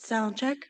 Sound check.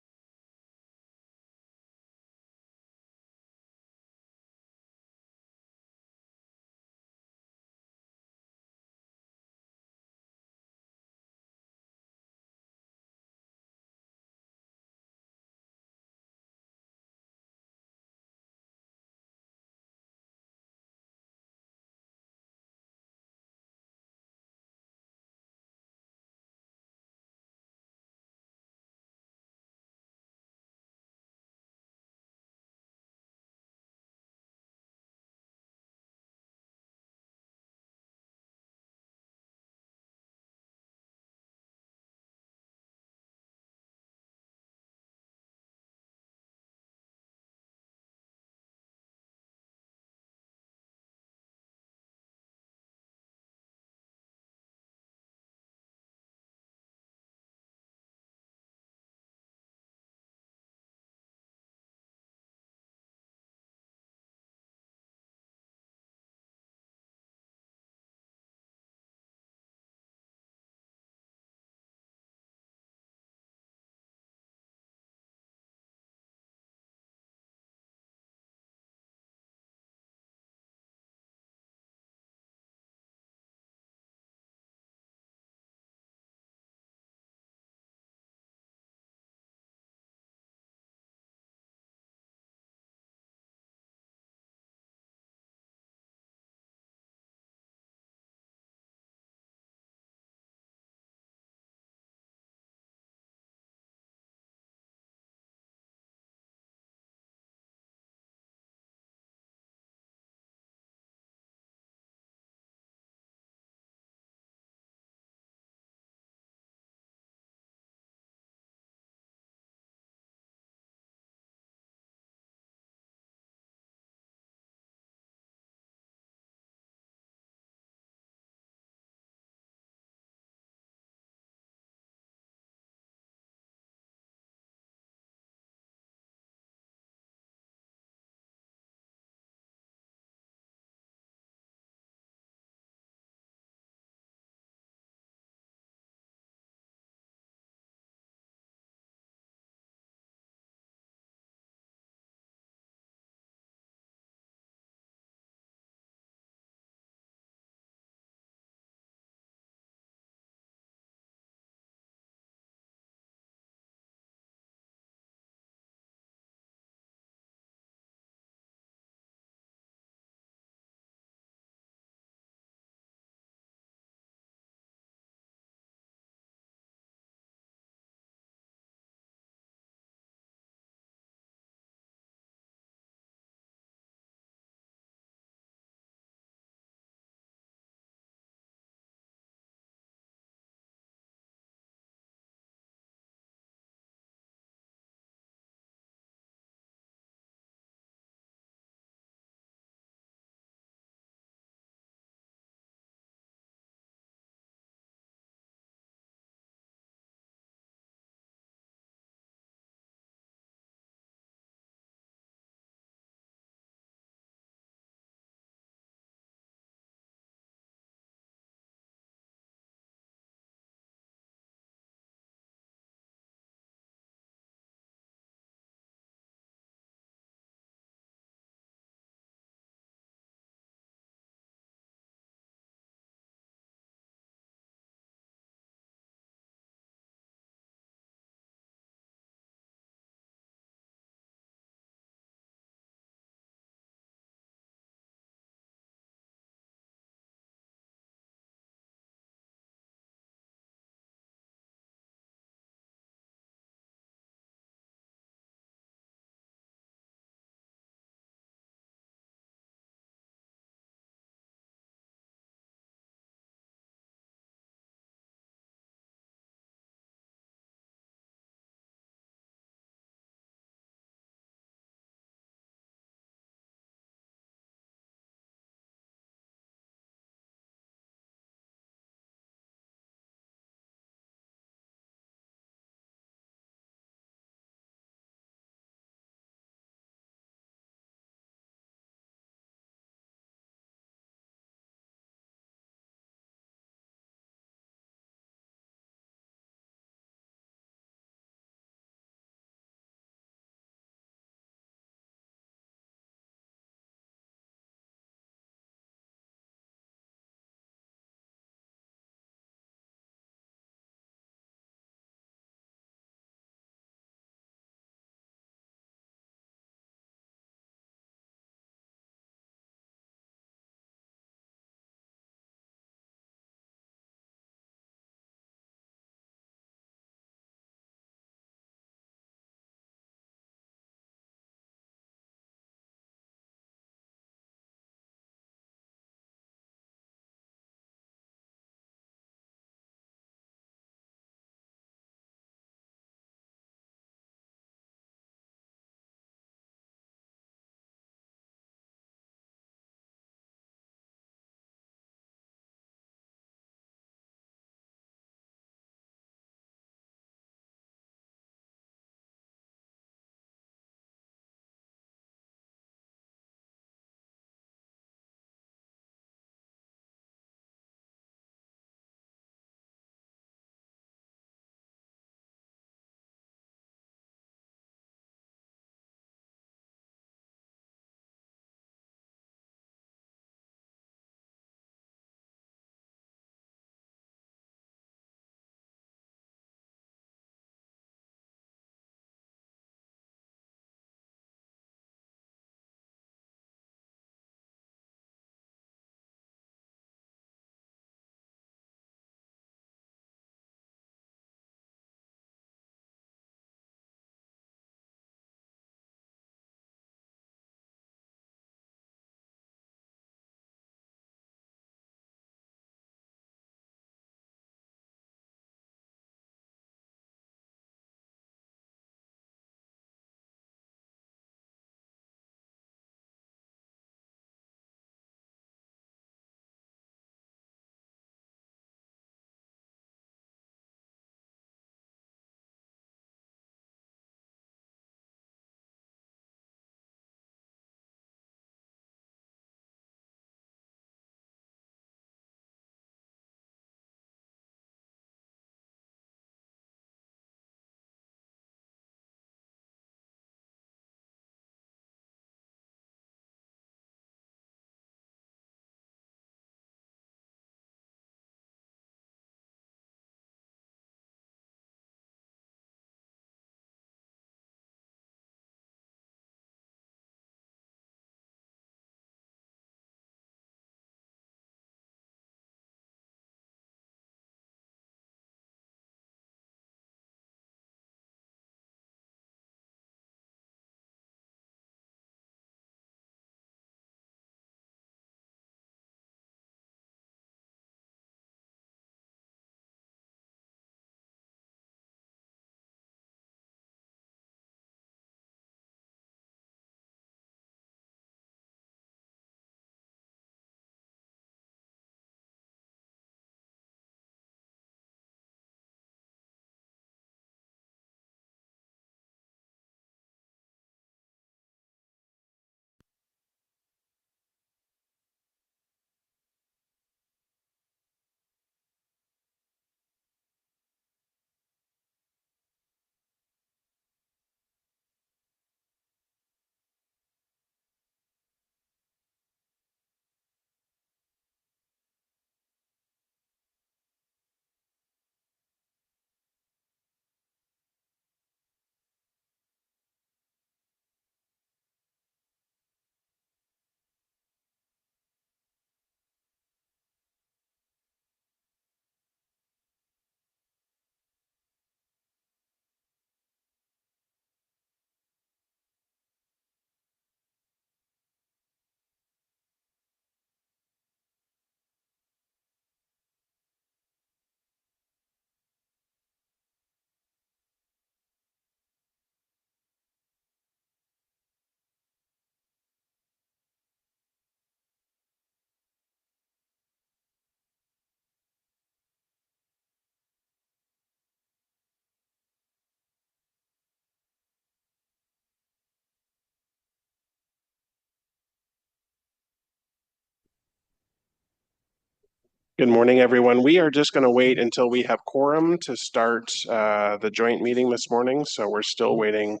Good morning, everyone. We are just going to wait until we have quorum to start the joint meeting this morning. So we're still waiting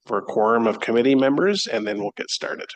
for a quorum of committee members, and then we'll get started.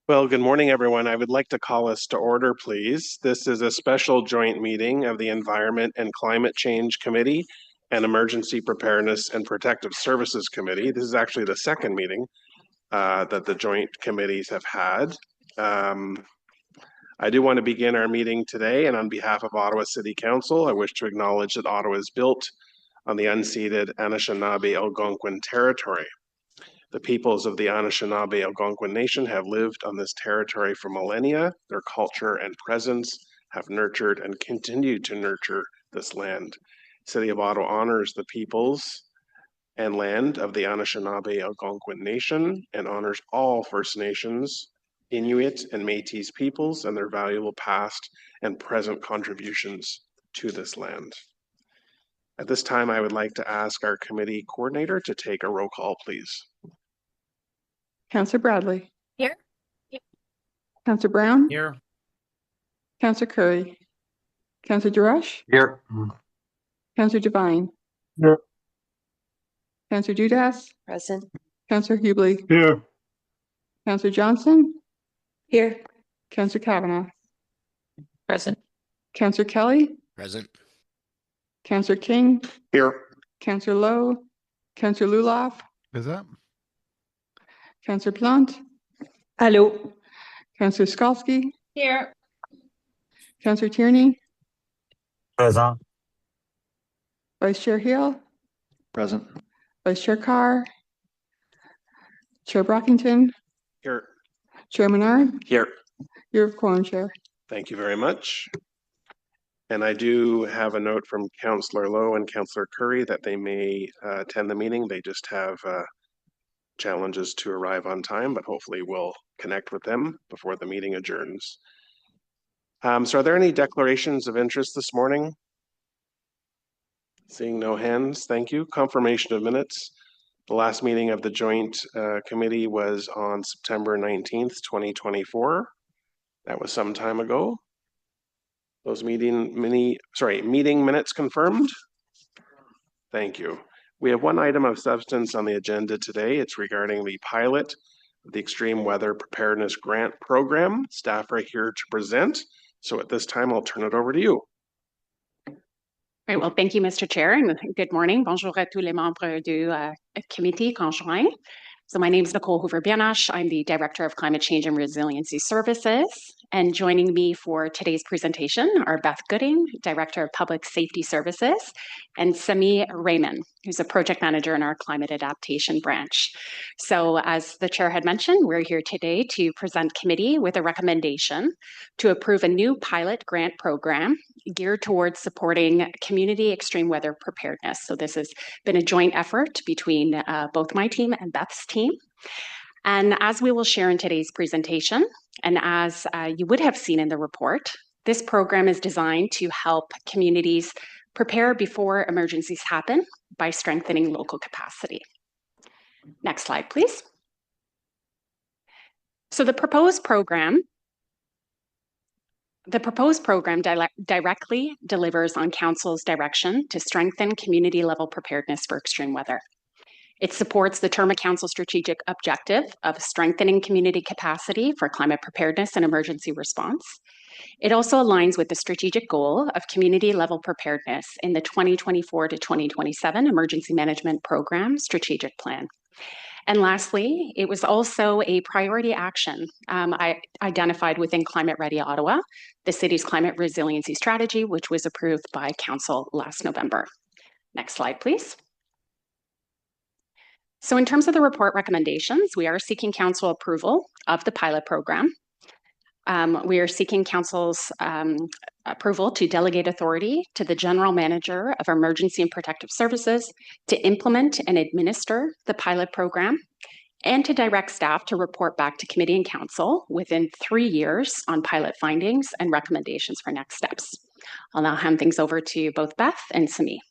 Well, good morning, everyone. I would like to call us to order, please. This is a special joint meeting of the Environment and Climate Change Committee and Emergency Preparedness and Protective Services Committee. This is actually the second meeting that the joint committees have had. I do want to begin our meeting today, and on behalf of Ottawa City Council, I wish to acknowledge that Ottawa is built on the unceded Anishinaabe-Algonquin territory. The peoples of the Anishinaabe-Algonquin Nation have lived on this territory for millennia. Their culture and presence have nurtured and continue to nurture this land. City of Ottawa honors the peoples and land of the Anishinaabe-Algonquin Nation and honors all First Nations, Inuit and Métis peoples and their valuable past and present contributions to this land. At this time, I would like to ask our committee coordinator to take a roll call, please. Councillor Bradley. Here. Councillor Brown. Here. Councillor Curry. Councillor Durush. Here. Councillor Devine. Here. Councillor Dudas. Present. Councillor Hubley. Here. Councillor Johnson. Here. Councillor Kavanagh. Present. Councillor Kelly. Present. Councillor King. Here. Councillor Lowe. Councillor Luloff. Is that? Councillor Plante. Hello. Councillor Skalski. Here. Councillor Tierney. Present. Vice Chair Hill. Present. Vice Chair Carr. Chair Brockington. Here. Chair Menard. Here. Your quorum, Chair. Thank you very much. And I do have a note from Councillor Lowe and Councillor Curry that they may attend the meeting. They just have challenges to arrive on time, but hopefully we'll connect with them before the meeting adjourns. So are there any declarations of interest this morning? Seeing no hands, thank you. Confirmation of minutes. The last meeting of the joint committee was on September 19th, 2024. That was some time ago. Those meeting minutes confirmed? Thank you. We have one item of substance on the agenda today. It's regarding the pilot of the Extreme Weather Preparedness Grant Program. Staff are here to present. So at this time, I'll turn it over to you. Right, well, thank you, Mr. Chair, and good morning. Bonjour à tous les membres du Comité conjointe. So my name is Nicole Hoover-Bianache. I'm the Director of Climate Change and Resiliency Services. And joining me for today's presentation are Beth Gooding, Director of Public Safety Services, and Sami Raymond, who's a Project Manager in our Climate Adaptation Branch. So as the Chair had mentioned, we're here today to present committee with a recommendation to approve a new pilot grant program geared towards supporting community extreme weather preparedness. So this has been a joint effort between both my team and Beth's team. And as we will share in today's presentation, and as you would have seen in the report, this program is designed to help communities prepare before emergencies happen by strengthening local capacity. Next slide, please. So the proposed program directly delivers on Council's direction to strengthen community-level preparedness for extreme weather. It supports the Terma Council strategic objective of strengthening community capacity for climate preparedness and emergency response. It also aligns with the strategic goal of community-level preparedness in the 2024 to 2027 Emergency Management Program Strategic Plan. And lastly, it was also a priority action I identified within Climate Ready Ottawa, the city's climate resiliency strategy, which was approved by Council last November. Next slide, please. So in terms of the report recommendations, we are seeking council approval of the pilot program. We are seeking council's approval to delegate authority to the General Manager of Emergency and Protective Services to implement and administer the pilot program, and to direct staff to report back to committee and council within 3 years on pilot findings and recommendations for next steps. I'll now hand things over to both Beth and Sami.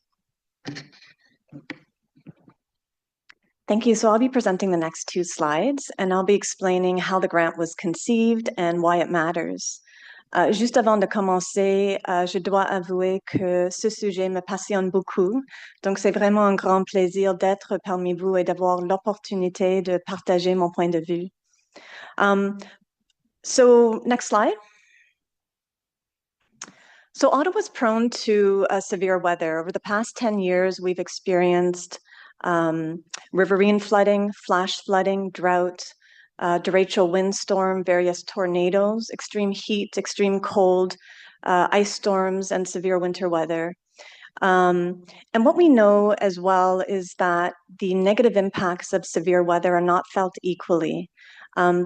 Thank you. So I'll be presenting the next 2 slides, and I'll be explaining how the grant was conceived and why it matters. Juste avant de commencer, je dois avouer que ce sujet me passionne beaucoup. Donc, c'est vraiment un grand plaisir d'être parmi vous et d'avoir l'opportunité de partager mon point de vue. So next slide. So Ottawa's prone to severe weather. Over the past 10 years, we've experienced riverine flooding, flash flooding, drought, derecho windstorm, various tornadoes, extreme heat, extreme cold, ice storms, and severe winter weather. And what we know as well is that the negative impacts of severe weather are not felt equally.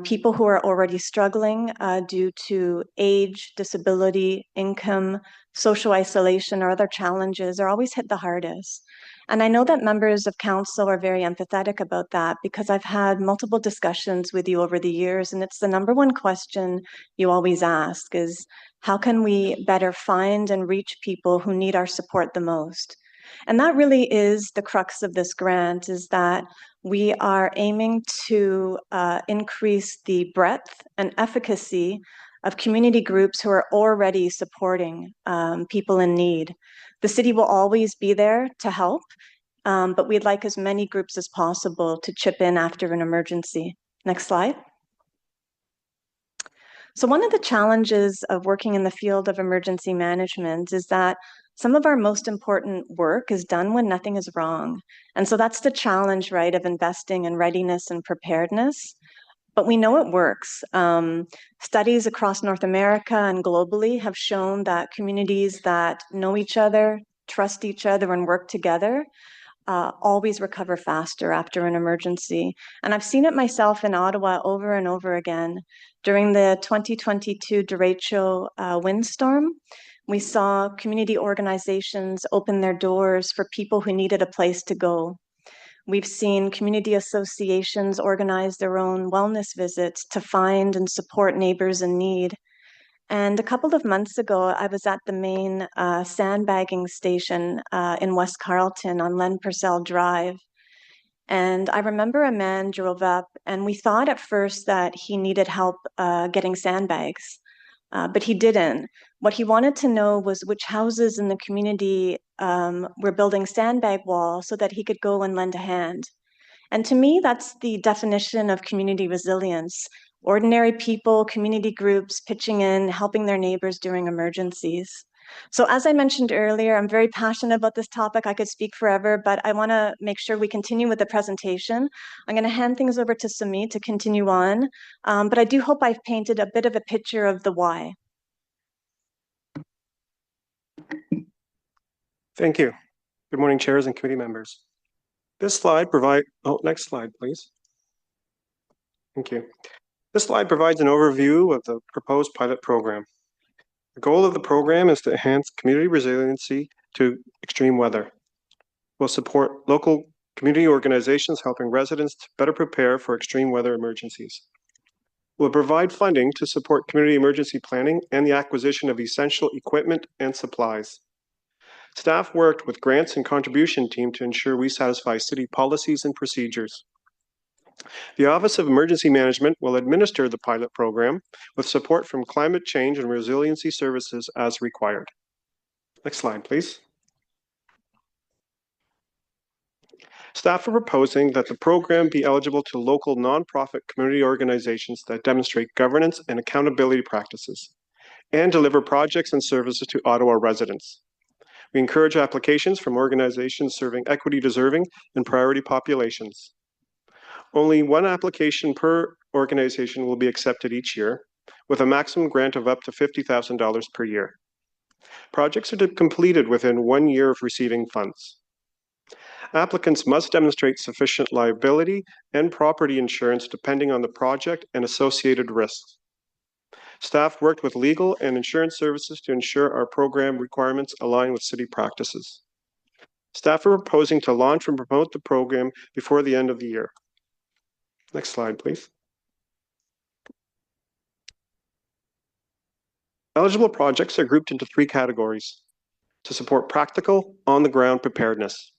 People who are already struggling due to age, disability, income, social isolation, or other challenges are always hit the hardest. And I know that members of council are very empathetic about that because I've had multiple discussions with you over the years, and it's the number one question you always ask is, how can we better find and reach people who need our support the most? And that really is the crux of this grant, is that we are aiming to increase the breadth and efficacy of community groups who are already supporting people in need. The city will always be there to help, but we'd like as many groups as possible to chip in after an emergency. Next slide. So one of the challenges of working in the field of emergency management is that some of our most important work is done when nothing is wrong. And so that's the challenge, right, of investing in readiness and preparedness. But we know it works. Studies across North America and globally have shown that communities that know each other, trust each other, and work together always recover faster after an emergency. And I've seen it myself in Ottawa over and over again. During the 2022 derecho windstorm, we saw community organizations open their doors for people who needed a place to go. We've seen community associations organize their own wellness visits to find and support neighbors in need. And a couple of months ago, I was at the main sandbagging station in West Carleton on Len Purcell Drive. And I remember a man drove up, and we thought at first that he needed help getting sandbags, but he didn't. What he wanted to know was which houses in the community were building sandbag walls so that he could go and lend a hand. And to me, that's the definition of community resilience. Ordinary people, community groups pitching in, helping their neighbors during emergencies. So as I mentioned earlier, I'm very passionate about this topic. I could speak forever, but I want to make sure we continue with the presentation. I'm going to hand things over to Sami to continue on, but I do hope I've painted a bit of a picture of the why. Thank you. Good morning, chairs and committee members. This slide provides, next slide, please. Thank you. This slide provides an overview of the proposed pilot program. The goal of the program is to enhance community resiliency to extreme weather. We'll support local community organizations helping residents to better prepare for extreme weather emergencies. We'll provide funding to support community emergency planning and the acquisition of essential equipment and supplies. Staff worked with grants and contribution team to ensure we satisfy city policies and procedures. The Office of Emergency Management will administer the pilot program with support from Climate Change and Resiliency Services as required. Next slide, please. Staff are proposing that the program be eligible to local nonprofit community organizations that demonstrate governance and accountability practices and deliver projects and services to Ottawa residents. We encourage applications from organizations serving equity deserving and priority populations. Only one application per organization will be accepted each year, with a maximum grant of up to $50,000 per year. Projects are completed within 1 year of receiving funds. Applicants must demonstrate sufficient liability and property insurance depending on the project and associated risks. Staff worked with legal and insurance services to ensure our program requirements align with city practices. Staff are proposing to launch and promote the program before the end of the year. Next slide, please. Eligible projects are grouped into 3 categories to support practical, on-the-ground preparedness.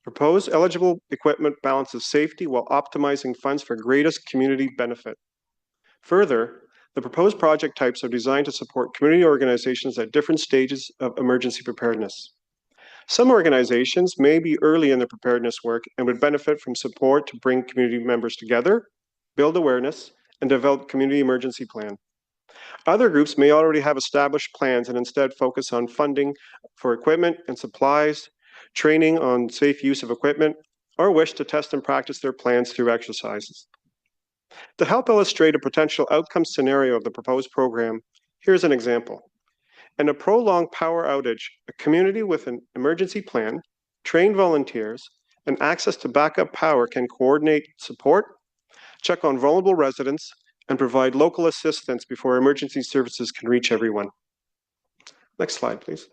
Proposed eligible equipment balances safety while optimizing funds for greatest community benefit. Further, the proposed project types are designed to support community organizations at different stages of emergency preparedness. Some organizations may be early in their preparedness work and would benefit from support to bring community members together, build awareness, and develop community emergency plan. Other groups may already have established plans and instead focus on funding for equipment and supplies, training on safe use of equipment, or wish to test and practice their plans through exercises. To help illustrate a potential outcome scenario of the proposed program, here's an example. In a prolonged power outage, a community with an emergency plan, trained volunteers, and access to backup power can coordinate support, check on vulnerable residents, and provide local assistance before emergency services can reach everyone. Next slide, please.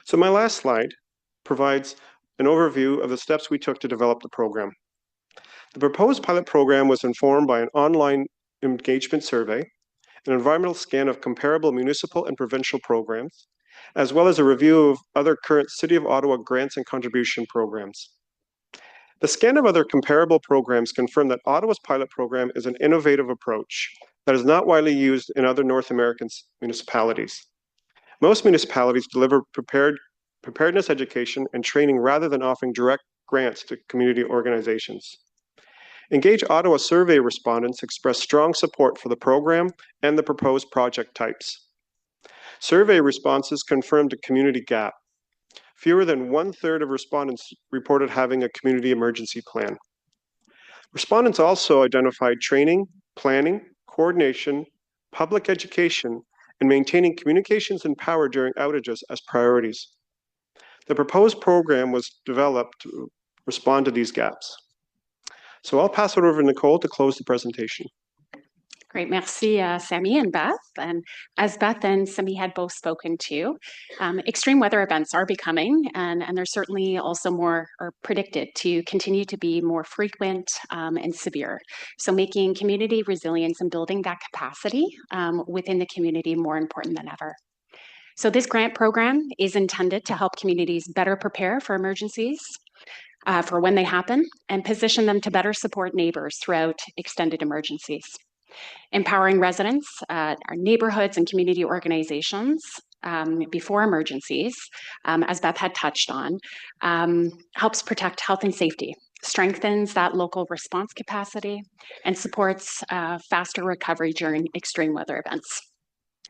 So my last slide provides an overview of the steps we took to develop the program. The proposed pilot program was informed by an online engagement survey, an environmental scan of comparable municipal and provincial programs, as well as a review of other current City of Ottawa grants and contribution programs. The scan of other comparable programs confirmed that Ottawa's pilot program is an innovative approach that is not widely used in other North American municipalities. Most municipalities deliver preparedness education and training rather than offering direct grants to community organizations. Engage Ottawa survey respondents expressed strong support for the program and the proposed project types. Survey responses confirmed a community gap. Fewer than 1/3 of respondents reported having a community emergency plan. Respondents also identified training, planning, coordination, public education, and maintaining communications and power during outages as priorities. The proposed program was developed to respond to these gaps. So I'll pass it over to Nicole to close the presentation. Great, merci Sammy and Beth. And as Beth and Sammy had both spoken to, extreme weather events are becoming, and they're certainly also more or predicted to continue to be more frequent and severe. So making community resilience and building that capacity within the community more important than ever. So this grant program is intended to help communities better prepare for emergencies, for when they happen, and position them to better support neighbors throughout extended emergencies. Empowering residents, our neighborhoods and community organizations before emergencies, as Beth had touched on, helps protect health and safety, strengthens that local response capacity, and supports faster recovery during extreme weather events.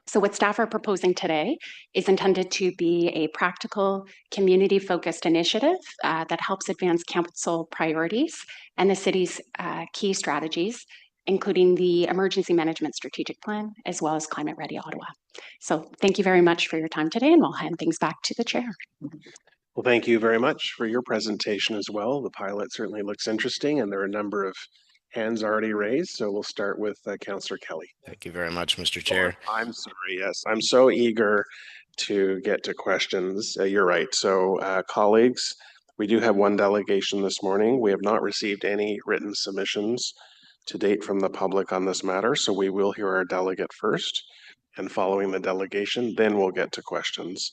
So what staff are proposing today is intended to be a practical, community-focused initiative that helps advance council priorities and the city's key strategies, including the Emergency Management Strategic Plan, as well as Climate Ready Ottawa. So thank you very much for your time today, and we'll hand things back to the chair. Well, thank you very much for your presentation as well. The pilot certainly looks interesting, and there are a number of hands already raised. So we'll start with Councillor Kelly. Thank you very much, Mr. Chair. I'm sorry, yes. I'm so eager to get to questions. You're right. So colleagues, we do have one delegation this morning. We have not received any written submissions to date from the public on this matter. So we will hear our delegate first, and following the delegation, then we'll get to questions.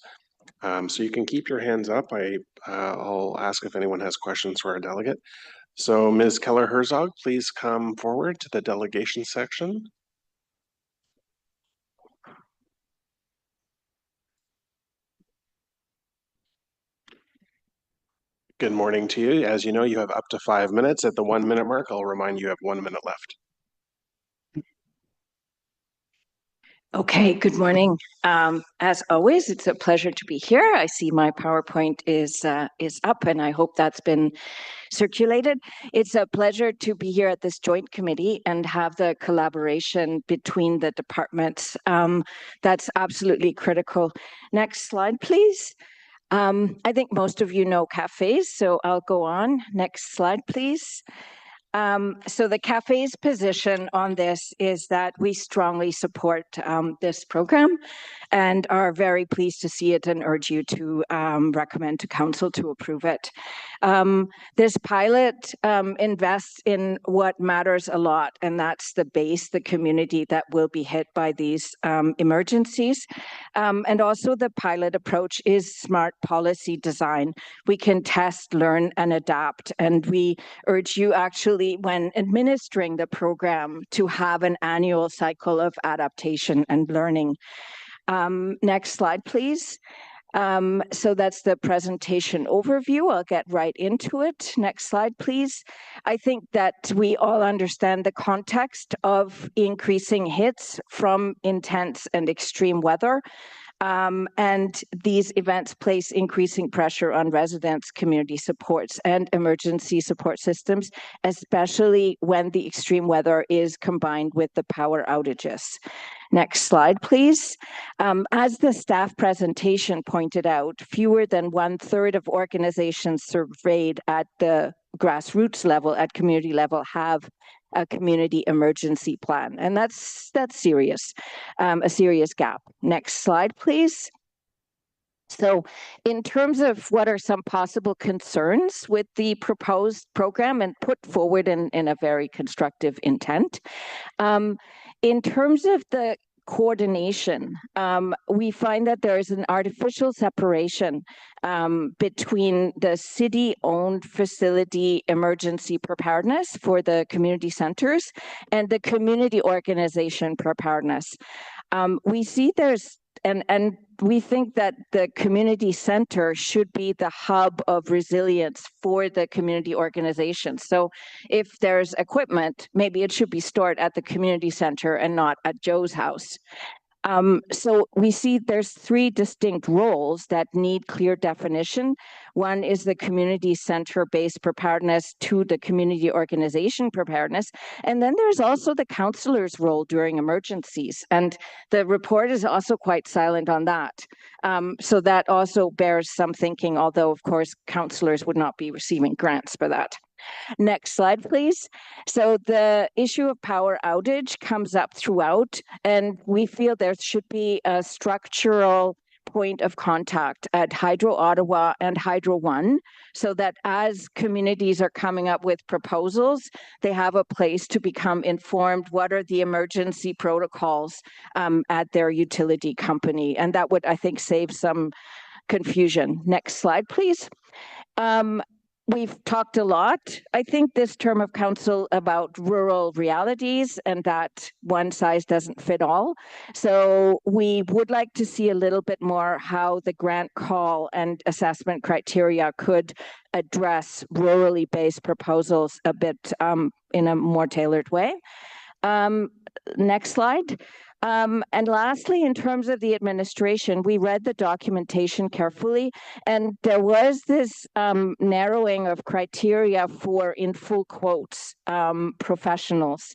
So you can keep your hands up. I'll ask if anyone has questions for our delegate. So Ms. Keller-Herzog, please come forward to the delegation section. Good morning to you. As you know, you have up to 5 minutes. At the 1 minute mark, I'll remind you have 1 minute left. Okay, good morning. As always, it's a pleasure to be here. I see my PowerPoint is up, and I hope that's been circulated. It's a pleasure to be here at this joint committee and have the collaboration between the departments. That's absolutely critical. Next slide, please. I think most of you know cafes, so I'll go on. Next slide, please. So the cafe's position on this is that we strongly support this program and are very pleased to see it and urge you to recommend to council to approve it. This pilot invests in what matters a lot, and that's the base, the community that will be hit by these emergencies. And also the pilot approach is smart policy design. We can test, learn, and adapt, and we urge you actually when administering the program to have an annual cycle of adaptation and learning. Next slide, please. So that's the presentation overview. I'll get right into it. Next slide, please. I think that we all understand the context of increasing hits from intense and extreme weather. And these events place increasing pressure on residents, community supports, and emergency support systems, especially when the extreme weather is combined with the power outages. Next slide, please. As the staff presentation pointed out, fewer than 1/3 of organizations surveyed at the grassroots level, at community level, have a community emergency plan. And that's serious, a serious gap. Next slide, please. So in terms of what are some possible concerns with the proposed program and put forward in a very constructive intent, in terms of the coordination, we find that there is an artificial separation between the city-owned facility emergency preparedness for the community centers and the community organization preparedness. We see there's and we think that the community center should be the hub of resilience for the community organization. So if there's equipment, maybe it should be stored at the community center and not at Joe's house. So we see there's 3 distinct roles that need clear definition. One is the community center-based preparedness, 2, the community organization preparedness, and then there's also the counselor's role during emergencies. And the report is also quite silent on that. So that also bears some thinking, although of course counselors would not be receiving grants for that. Next slide, please. So the issue of power outage comes up throughout, and we feel there should be a structural point of contact at Hydro Ottawa and Hydro One, so that as communities are coming up with proposals, they have a place to become informed what are the emergency protocols at their utility company. And that would, I think, save some confusion. Next slide, please. We've talked a lot, I think, this term of council about rural realities and that one size doesn't fit all. So we would like to see a little bit more how the grant call and assessment criteria could address rurally based proposals a bit in a more tailored way. Next slide. And lastly, in terms of the administration, we read the documentation carefully, and there was this narrowing of criteria for, in full quotes, professionals.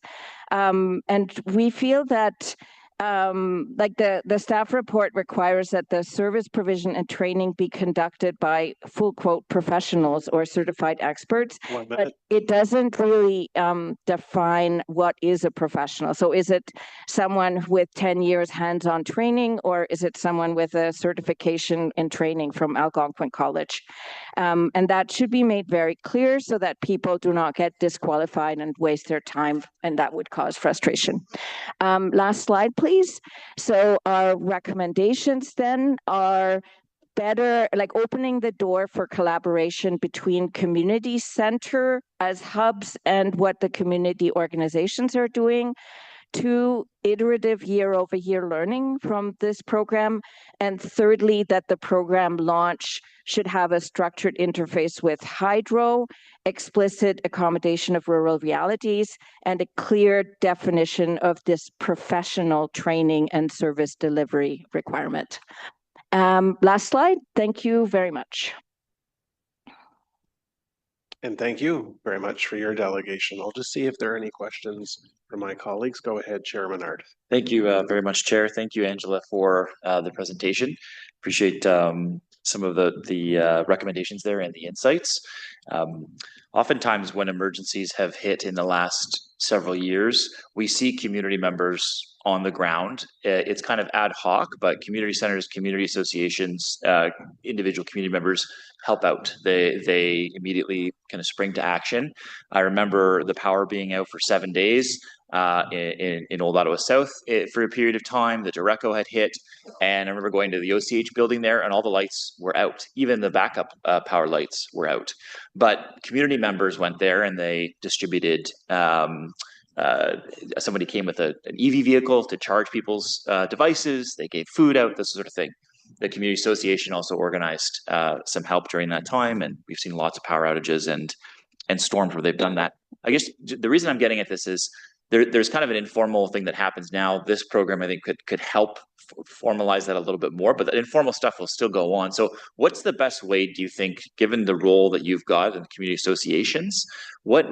And we feel that like the staff report requires that the service provision and training be conducted by full quote professionals or certified experts, but it doesn't really define what is a professional. So is it someone with 10 years hands-on training, or is it someone with a certification and training from Algonquin College? And that should be made very clear so that people do not get disqualified and waste their time, and that would cause frustration. Last slide, please. So our recommendations then are better, like opening the door for collaboration between community center as hubs and what the community organizations are doing. 2, iterative year-over-year learning from this program. And thirdly, that the program launch should have a structured interface with hydro, explicit accommodation of rural realities, and a clear definition of this professional training and service delivery requirement. Last slide. Thank you very much. And thank you very much for your delegation. I'll just see if there are any questions from my colleagues. Go ahead, Chair Menard. Thank you very much, Chair. Thank you, Angela, for the presentation. Appreciate some of the recommendations there and the insights. Oftentimes when emergencies have hit in the last several years, we see community members on the ground. It's kind of ad hoc, but community centers, community associations, individual community members help out. They immediately kind of spring to action. I remember the power being out for 7 days in Old Ottawa South for a period of time. The Dureco had hit, and I remember going to the OCH building there, and all the lights were out. Even the backup power lights were out. But community members went there and they distributed. Somebody came with an EV vehicle to charge people's devices. They gave food out, this sort of thing. The community association also organized some help during that time, and we've seen lots of power outages and storms where they've done that. I guess the reason I'm getting at this is there's kind of an informal thing that happens now. This program, I think, could help formalize that a little bit more, but the informal stuff will still go on. So what's the best way, do you think, given the role that you've got in community associations, what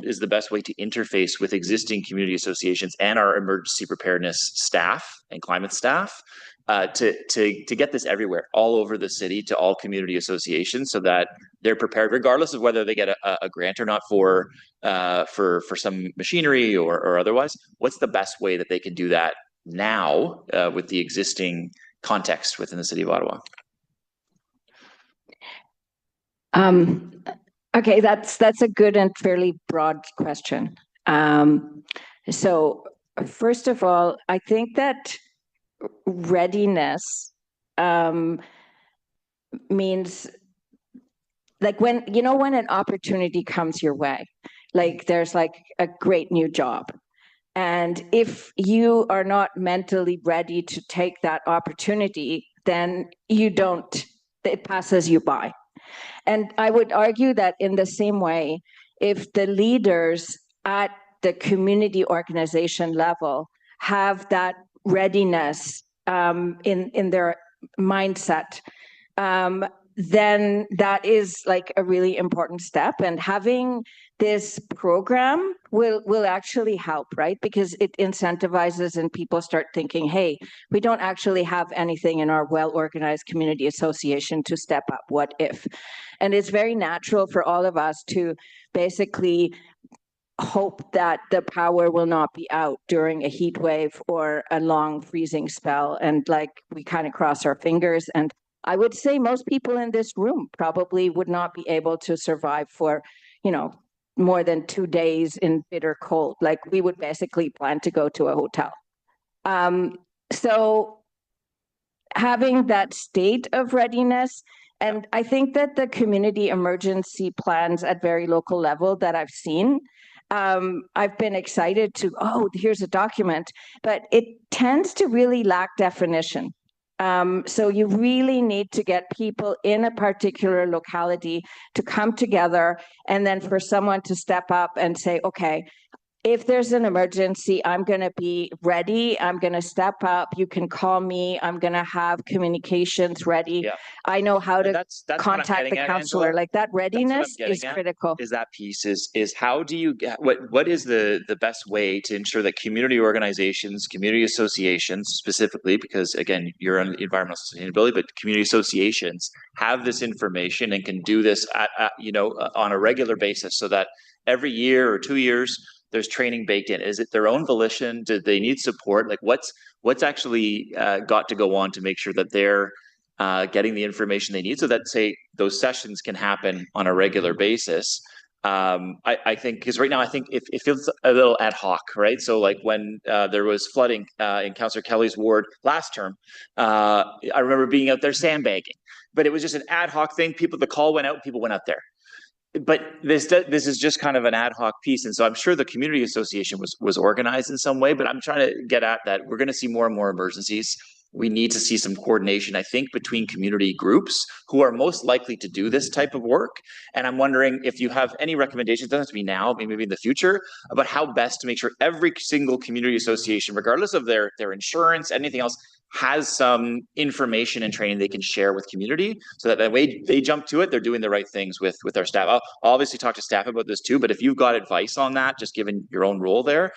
is the best way to interface with existing community associations and our emergency preparedness staff and climate staff to get this everywhere, all over the city, to all community associations, so that they're prepared, regardless of whether they get a grant or not for some machinery or otherwise? What's the best way that they can do that now with the existing context within the city of Ottawa? Okay, that's a good and fairly broad question. So first of all, I think that readiness means, like, when an opportunity comes your way, like there's like a great new job, and if you are not mentally ready to take that opportunity, then it passes you by. And I would argue that in the same way, if the leaders at the community organization level have that readiness in their mindset, then that is like a really important step. And having this program will actually help, right? Because it incentivizes and people start thinking, hey, we don't actually have anything in our well-organized community association to step up. What if? And it's very natural for all of us to basically hope that the power will not be out during a heat wave or a long freezing spell. And like, we kind of cross our fingers. And I would say most people in this room probably would not be able to survive for, more than 2 days in bitter cold. Like, we would basically plan to go to a hotel. So having that state of readiness, and I think that the community emergency plans at very local level that I've seen, I've been excited to, here's a document, but it tends to really lack definition. So you really need to get people in a particular locality to come together, and then for someone to step up and say, okay, if there's an emergency, I'm going to be ready. I'm going to step up. You can call me. I'm going to have communications ready. Yeah. I know how to that's contact the counselor. Angela. Like, that readiness is critical. Is that piece is how do you get, what is the best way to ensure that community organizations, community associations specifically, because again, you're on environmental sustainability, but community associations have this information and can do this on a regular basis, so that every year or 2 years, there's training baked in? Is it their own volition? Do they need support? Like, what's actually got to go on to make sure that they're getting the information they need, so that, say, those sessions can happen on a regular basis? I think, because right now I think it feels a little ad hoc, right? So like when there was flooding in Councillor Kelly's ward last term, I remember being out there sandbagging, but it was just an ad hoc thing. The call went out, people went out there. But this is just kind of an ad hoc piece. And so I'm sure the community association was organized in some way, but I'm trying to get at that. We're going to see more and more emergencies. We need to see some coordination, I think, between community groups who are most likely to do this type of work. And I'm wondering if you have any recommendations, doesn't have to be now, maybe in the future, about how best to make sure every single community association, regardless of their insurance, anything else, has some information and training they can share with community, so that way they jump to it, they're doing the right things with our staff. I'll obviously talk to staff about this too, but if you've got advice on that, just given your own role there,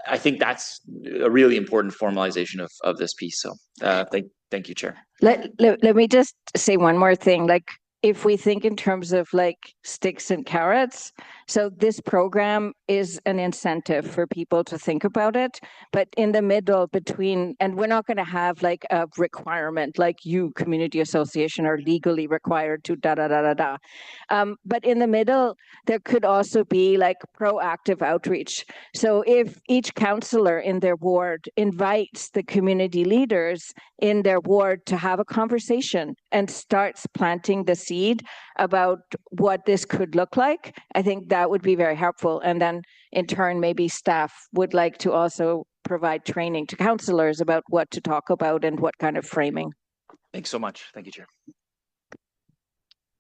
I think that's a really important formalization of this piece. So thank you, Chair. Let me just say one more thing. Like, if we think in terms of like sticks and carrots, so this program is an incentive for people to think about it, but in the middle between, and we're not going to have like a requirement like you community association are legally required to da da da da da. But in the middle, there could also be like proactive outreach. So if each councillor in their ward invites the community leaders in their ward to have a conversation and starts planting the seed about what this could look like, I think that would be very helpful. And then in turn, maybe staff would like to also provide training to councillors about what to talk about and what kind of framing. Thanks so much. Thank you, Chair.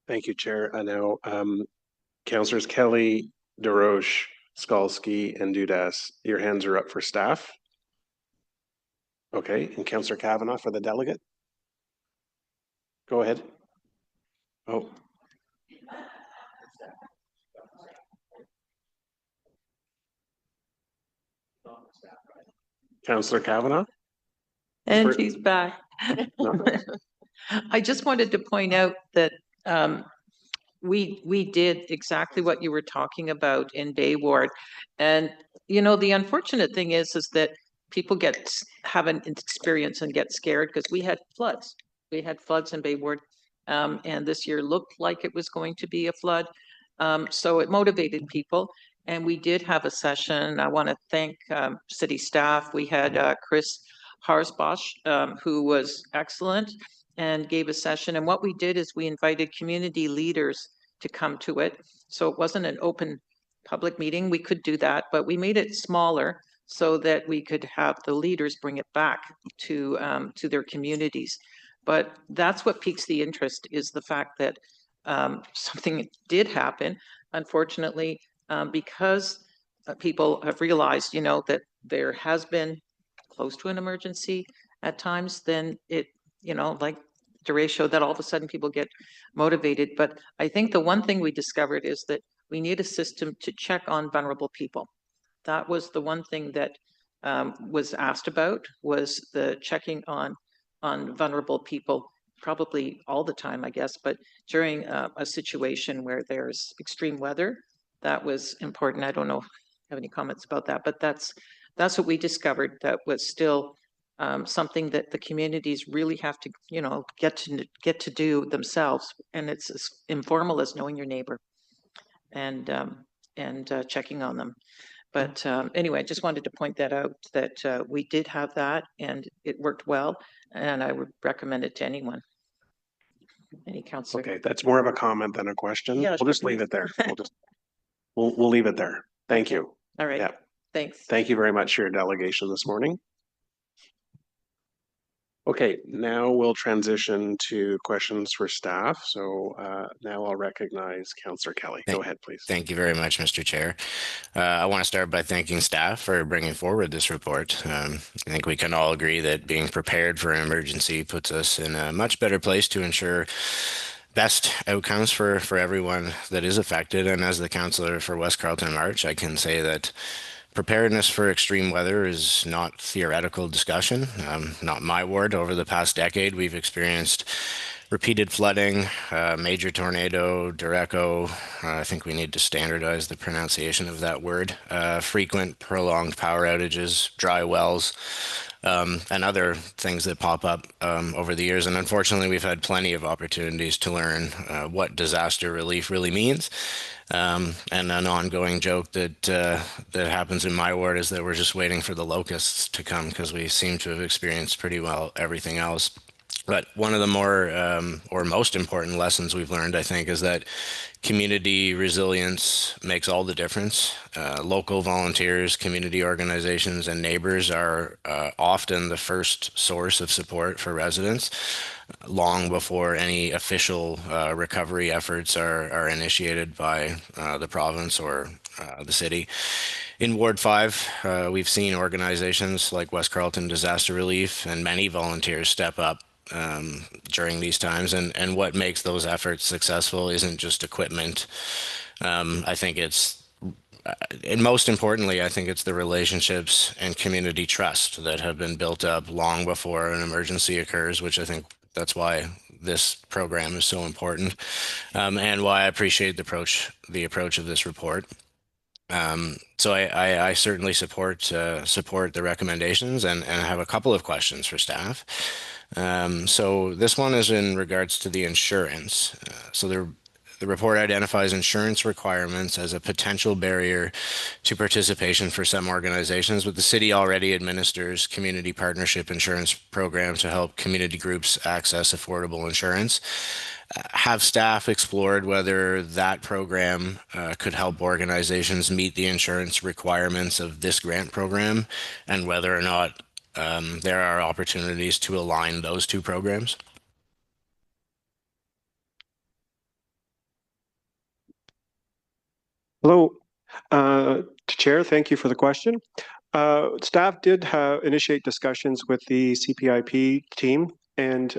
Thank you, Chair. I know Councillors Kelly, DeRoche, Skalski, and Dudas, your hands are up for staff. Okay, and Councillor Kavanagh for the delegate. Go ahead. Oh. Councillor Kavanagh? And she's back. No. I just wanted to point out that we did exactly what you were talking about in Bay Ward. And, you know, the unfortunate thing is that people have an experience and get scared because we had floods. We had floods in Bay Ward. And this year looked like it was going to be a flood. So it motivated people. And we did have a session. I want to thank city staff. We had Chris Harsbosch, who was excellent and gave a session. And what we did is we invited community leaders to come to it. So it wasn't an open public meeting. We could do that, but we made it smaller so that we could have the leaders bring it back to their communities. But that's what piques the interest, is the fact that something did happen, unfortunately, because people have realized, you know, that there has been close to an emergency at times, then it, you know, like DeRay showed, that all of a sudden people get motivated. But I think the one thing we discovered is that we need a system to check on vulnerable people. That was the one thing that was asked about, was the checking on vulnerable people, probably all the time, I guess, but during a situation where there's extreme weather, that was important. I don't know if you have any comments about that, but that's what we discovered, that was still something that the communities really have to, you know, get to do themselves. And it's as informal as knowing your neighbor and checking on them. But anyway, I just wanted to point that out, that we did have that and it worked well, and I would recommend it to anyone. Any councillor? Okay, that's more of a comment than a question. Yeah, we'll just leave it there. We'll leave it there. Thank you. All right. Yeah. Thanks. Thank you very much for your delegation this morning. Okay, now we'll transition to questions for staff. So now I'll recognize Councillor Kelly. Go ahead, please. Thank you very much, Mr. Chair. I want to start by thanking staff for bringing forward this report. I think we can all agree that being prepared for an emergency puts us in a much better place to ensure best outcomes for everyone that is affected. And as the councillor for West Carleton March, I can say that preparedness for extreme weather is not theoretical discussion. Not my ward. Over the past decade, we've experienced repeated flooding, major tornado, derecho. I think we need to standardize the pronunciation of that word. Frequent, prolonged power outages, dry wells, and other things that pop up over the years. And unfortunately, we've had plenty of opportunities to learn what disaster relief really means. And an ongoing joke that happens in my ward is that we're just waiting for the locusts to come, because we seem to have experienced pretty well everything else. But one of the more or most important lessons we've learned, I think, is that community resilience makes all the difference. Local volunteers, community organizations, and neighbors are often the first source of support for residents, long before any official recovery efforts are initiated by the province or the city. In Ward 5, we've seen organizations like West Carleton Disaster Relief and many volunteers step up during these times, and what makes those efforts successful isn't just equipment. I think it's and most importantly, I think it's the relationships and community trust that have been built up long before an emergency occurs, which I think that's why this program is so important, and why I appreciate the approach of this report. So I certainly support the recommendations and have a couple of questions for staff. So this one is in regards to the insurance. So the report identifies insurance requirements as a potential barrier to participation for some organizations, but the city already administers community partnership insurance programs to help community groups access affordable insurance. Have staff explored whether that program could help organizations meet the insurance requirements of this grant program, and whether or not there are opportunities to align those two programs? Hello, Chair, thank you for the question. Staff did initiate discussions with the CPIP team, and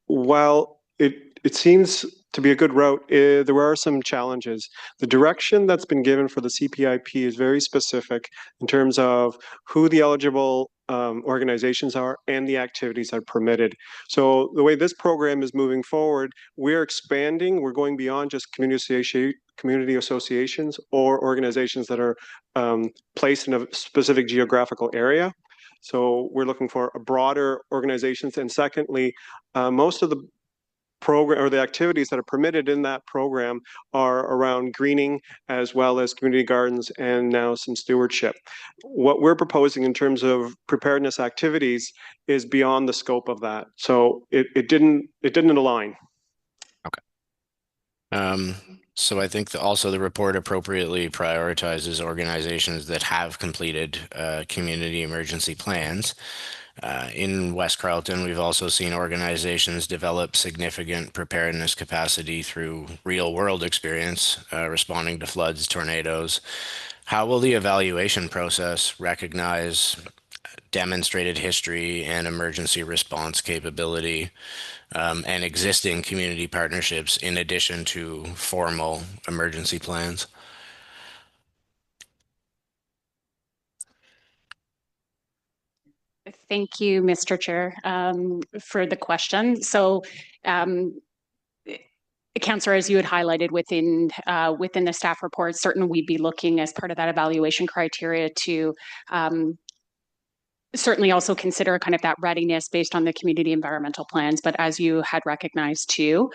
while it seems to be a good route, there are some challenges. The direction that's been given for the CPIP is very specific in terms of who the eligible organizations are and the activities that are permitted. So the way this program is moving forward, we're expanding, we're going beyond just community associations or organizations that are placed in a specific geographical area. So we're looking for a broader organizations. And secondly, most of the program or the activities that are permitted in that program are around greening as well as community gardens and now some stewardship. What we're proposing in terms of preparedness activities is beyond the scope of that. So it didn't align. Okay. So I think also the report appropriately prioritizes organizations that have completed community emergency plans. In West Carleton, we've also seen organizations develop significant preparedness capacity through real-world experience responding to floods, tornadoes. How will the evaluation process recognize demonstrated history and emergency response capability and existing community partnerships in addition to formal emergency plans? Thank you, Mr. Chair, for the question. So, Councillor, as you had highlighted within the staff report, certainly we'd be looking as part of that evaluation criteria to certainly also consider kind of that readiness based on the community environmental plans. But as you had recognized too,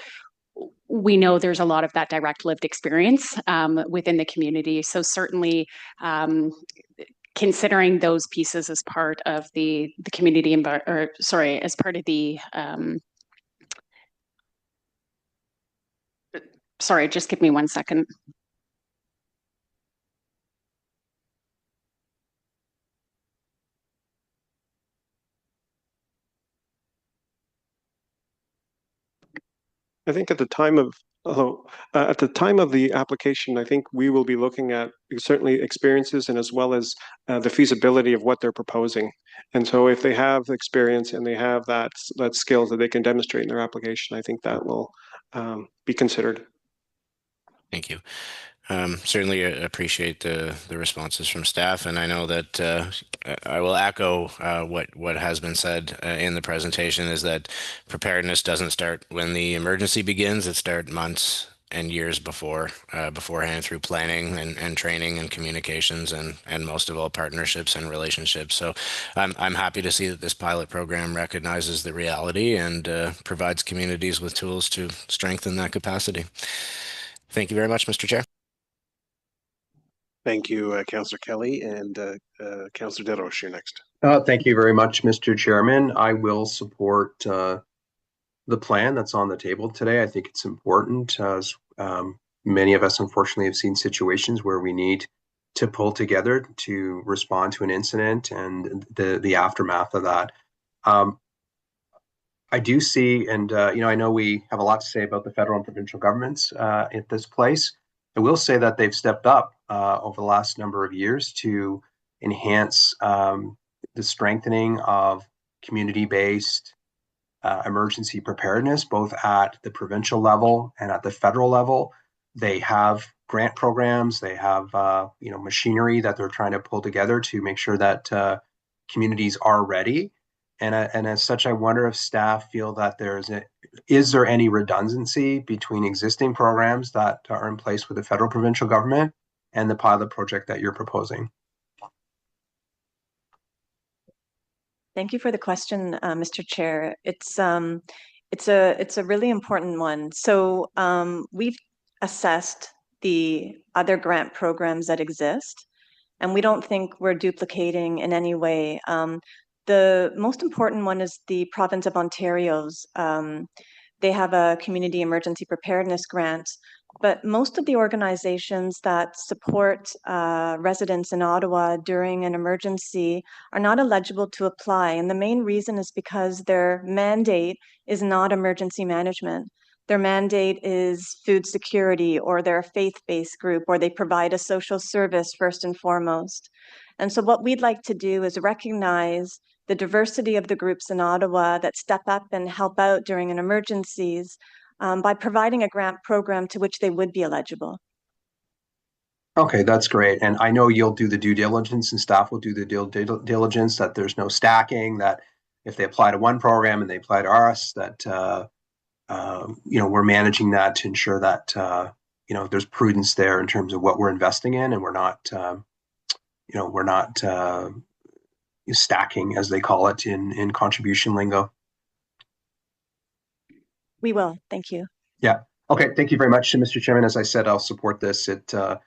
we know there's a lot of that direct lived experience within the community. So certainly considering those pieces as part of the community as part of the sorry, just give me 1 second. I think at the time of the application, I think we will be looking at certainly experiences and as well as the feasibility of what they're proposing. And so if they have experience and they have that skills that they can demonstrate in their application, I think that will be considered. Thank you. Certainly appreciate the responses from staff, and I know that I will echo what has been said in the presentation, is that preparedness doesn't start when the emergency begins. It starts months and years beforehand through planning and training and communications and most of all partnerships and relationships. So I'm happy to see that this pilot program recognizes the reality and provides communities with tools to strengthen that capacity. Thank you very much, Mr. Chair. Thank you, Councillor Kelly, and Councillor Deroche, you're next. Thank you very much, Mr. Chairman. I will support the plan that's on the table today. I think it's important, as many of us unfortunately have seen situations where we need to pull together to respond to an incident and the aftermath of that. I do see, and I know we have a lot to say about the federal and provincial governments at this place. I will say that they've stepped up over the last number of years to enhance the strengthening of community-based emergency preparedness, both at the provincial level and at the federal level. They have grant programs. They have machinery that they're trying to pull together to make sure that communities are ready. And as such, I wonder if staff feel that is there any redundancy between existing programs that are in place with the federal provincial government and the pilot project that you're proposing? Thank you for the question, Mr. Chair. It's a really important one. So we've assessed the other grant programs that exist, and we don't think we're duplicating in any way. The most important one is the province of Ontario's. They have a community emergency preparedness grant, but most of the organizations that support residents in Ottawa during an emergency are not eligible to apply. And the main reason is because their mandate is not emergency management. Their mandate is food security, or they're a faith-based group, or they provide a social service first and foremost. And so what we'd like to do is recognize the diversity of the groups in Ottawa that step up and help out during an emergencies by providing a grant program to which they would be eligible. Okay, that's great. And I know you'll do the due diligence and staff will do the due diligence that there's no stacking, that if they apply to one program and they apply to us, that we're managing that to ensure that there's prudence there in terms of what we're investing in, and we're not stacking, as they call it in contribution lingo. We will. Thank you. Yeah. Okay. Thank you very much, Mr. Chairman. As I said, I'll support this. It's an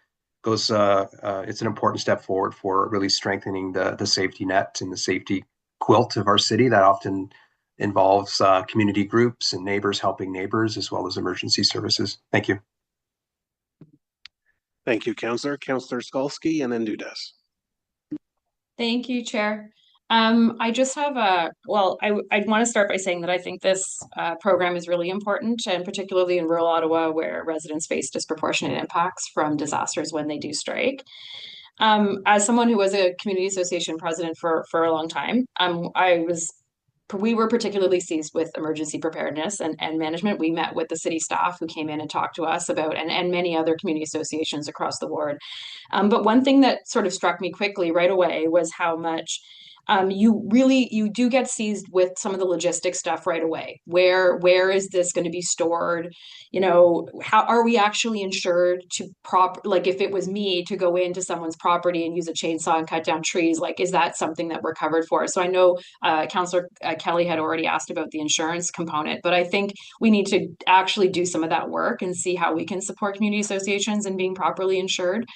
important step forward for really strengthening the safety net and the safety quilt of our city that often involves community groups and neighbors helping neighbors, as well as emergency services. Thank you. Thank you, Councillor. Councillor Skalski and then Dudas. Thank you, Chair. I just have I want to start by saying that I think this program is really important, and particularly in rural Ottawa, where residents face disproportionate impacts from disasters when they do strike. As someone who was a community association president for a long time, we were particularly seized with emergency preparedness and management. We met with the city staff who came in and talked to us about, and many other community associations across the board. But one thing that sort of struck me quickly right away was how much you do get seized with some of the logistics stuff right away. Where is this going to be stored? How are we actually insured to like if it was me to go into someone's property and use a chainsaw and cut down trees, like, is that something that we're covered for? So I know Councillor Kelly had already asked about the insurance component, but I think we need to actually do some of that work and see how we can support community associations in being properly insured.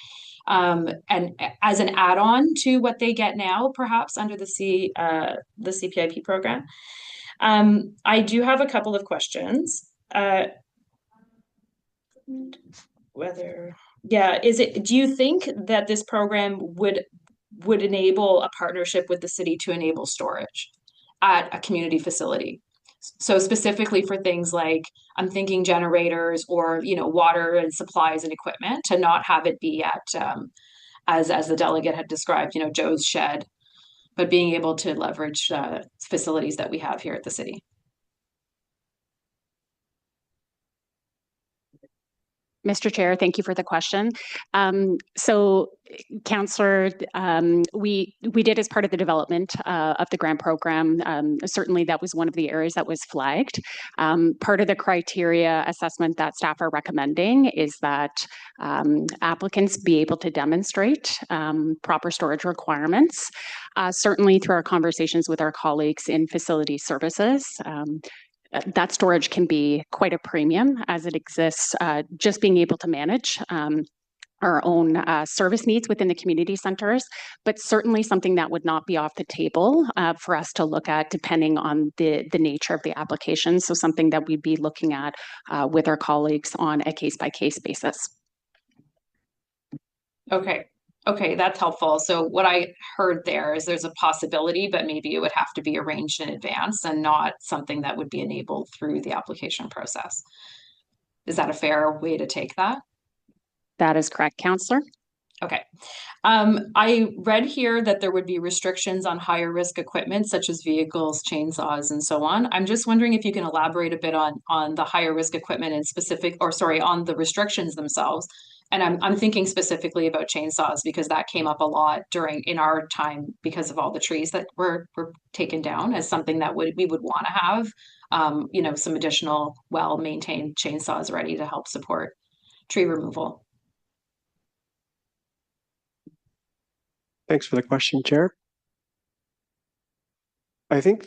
And as an add-on to what they get now, perhaps under the CPIP program. I do have a couple of questions. Do you think that this program would enable a partnership with the city to enable storage at a community facility? So specifically for things like, I'm thinking generators or, water and supplies and equipment, to not have it be at, as the delegate had described, Joe's shed, but being able to leverage facilities that we have here at the city. Mr. Chair, thank you for the question. So, Councillor, we did, as part of the development of the grant program, certainly that was one of the areas that was flagged. Part of the criteria assessment that staff are recommending is that applicants be able to demonstrate proper storage requirements. Certainly through our conversations with our colleagues in facility services, that storage can be quite a premium as it exists, just being able to manage our own service needs within the community centers, but certainly something that would not be off the table for us to look at depending on the nature of the application. So something that we'd be looking at with our colleagues on a case-by-case basis. Okay, that's helpful. So what I heard there is there's a possibility, but maybe it would have to be arranged in advance and not something that would be enabled through the application process. Is that a fair way to take that? That is correct, Councillor. Okay. I read here that there would be restrictions on higher risk equipment, such as vehicles, chainsaws, and so on. I'm just wondering if you can elaborate a bit on the higher risk equipment and on the restrictions themselves, And I'm thinking specifically about chainsaws because that came up a lot in our time because of all the trees that were taken down as something that we would want to have, some additional well-maintained chainsaws ready to help support tree removal. Thanks for the question, Chair. I think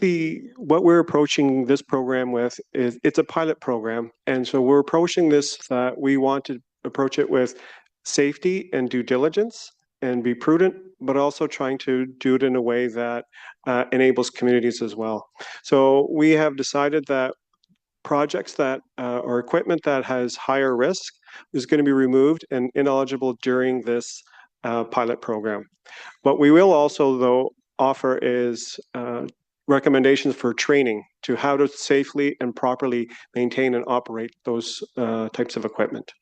what we're approaching this program with is it's a pilot program. And so we're approaching this that we want to approach it with safety and due diligence and be prudent, but also trying to do it in a way that enables communities as well. So we have decided that projects that or equipment that has higher risk is going to be removed and ineligible during this pilot program. What we will also, though, offer is recommendations for training to how to safely and properly maintain and operate those types of equipment.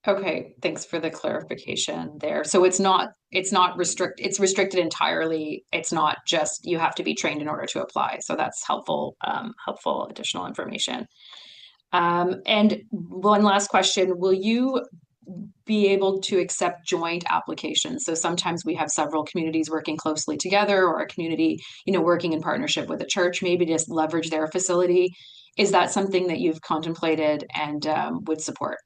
Okay, thanks for the clarification there. So it's restricted entirely. It's not just you have to be trained in order to apply. So that's helpful additional information. And one last question, will you be able to accept joint applications? So sometimes we have several communities working closely together, or a community, working in partnership with a church, maybe just leverage their facility. Is that something that you've contemplated and would support?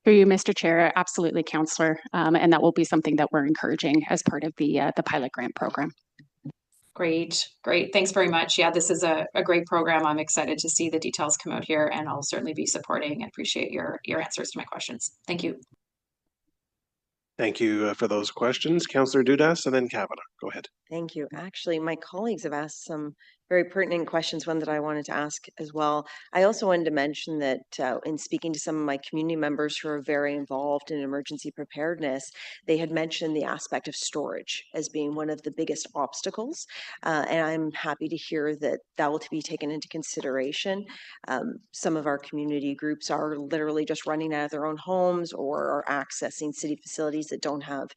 Through you, Mr. Chair, absolutely, Councillor, and that will be something that we're encouraging as part of the pilot grant program. Great. Thanks very much. Yeah, this is a great program. I'm excited to see the details come out here, and I'll certainly be supporting and appreciate your answers to my questions. Thank you. Thank you for those questions. Councillor Dudas and then Kavanaugh. Go ahead. Thank you. Actually, my colleagues have asked some very pertinent questions, one that I wanted to ask as well. I also wanted to mention that in speaking to some of my community members who are very involved in emergency preparedness, they had mentioned the aspect of storage as being one of the biggest obstacles. And I'm happy to hear that that will be taken into consideration. Some of our community groups are literally just running out of their own homes or are accessing city facilities that don't have,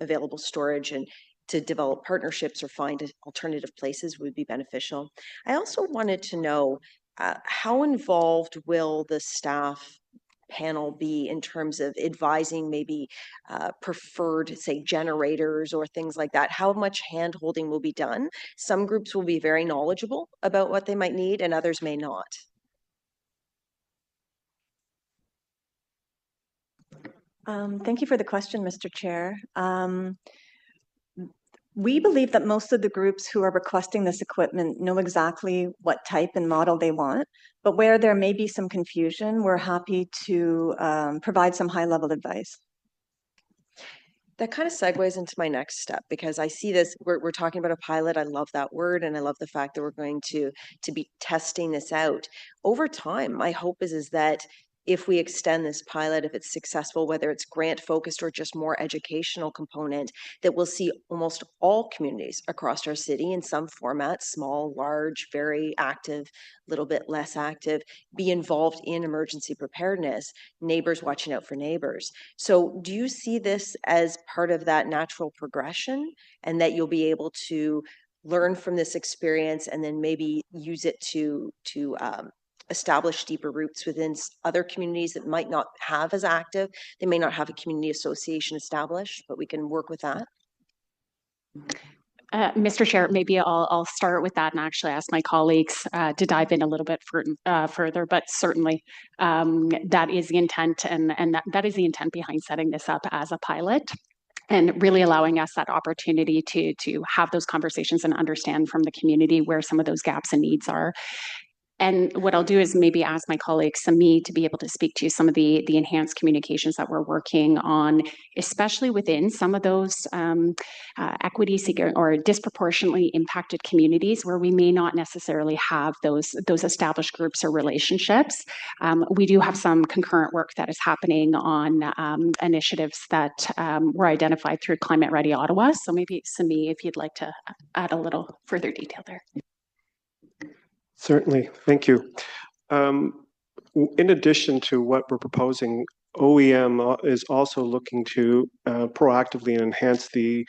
available storage, and to develop partnerships or find alternative places would be beneficial. I also wanted to know how involved will the staff panel be in terms of advising maybe preferred, say, generators or things like that? How much hand-holding will be done? Some groups will be very knowledgeable about what they might need and others may not. Thank you for the question, Mr. Chair. We believe that most of the groups who are requesting this equipment know exactly what type and model they want, but where there may be some confusion, we're happy to provide some high-level advice. That kind of segues into my next step, because I see this, we're talking about a pilot. I love that word, and I love the fact that we're going to be testing this out. Over time, my hope is that if we extend this pilot, if it's successful, whether it's grant focused or just more educational component, that we'll see almost all communities across our city in some format, small, large, very active, little bit less active, be involved in emergency preparedness, neighbors watching out for neighbors. So do you see this as part of that natural progression, and that you'll be able to learn from this experience and then maybe use it to establish deeper roots within other communities that might not have as active? They may not have a community association established, but we can work with that. Mr. Chair, maybe I'll start with that and actually ask my colleagues to dive in a little bit further, but certainly that is the intent, and that is the intent behind setting this up as a pilot, and really allowing us that opportunity to have those conversations and understand from the community where some of those gaps and needs are. And what I'll do is maybe ask my colleague Sami to be able to speak to some of the enhanced communications that we're working on, especially within some of those equity seeker or disproportionately impacted communities where we may not necessarily have those established groups or relationships. We do have some concurrent work that is happening on initiatives that were identified through Climate Ready Ottawa. So maybe Sami, if you'd like to add a little further detail there. Certainly, thank you. In addition to what we're proposing, OEM is also looking to proactively enhance the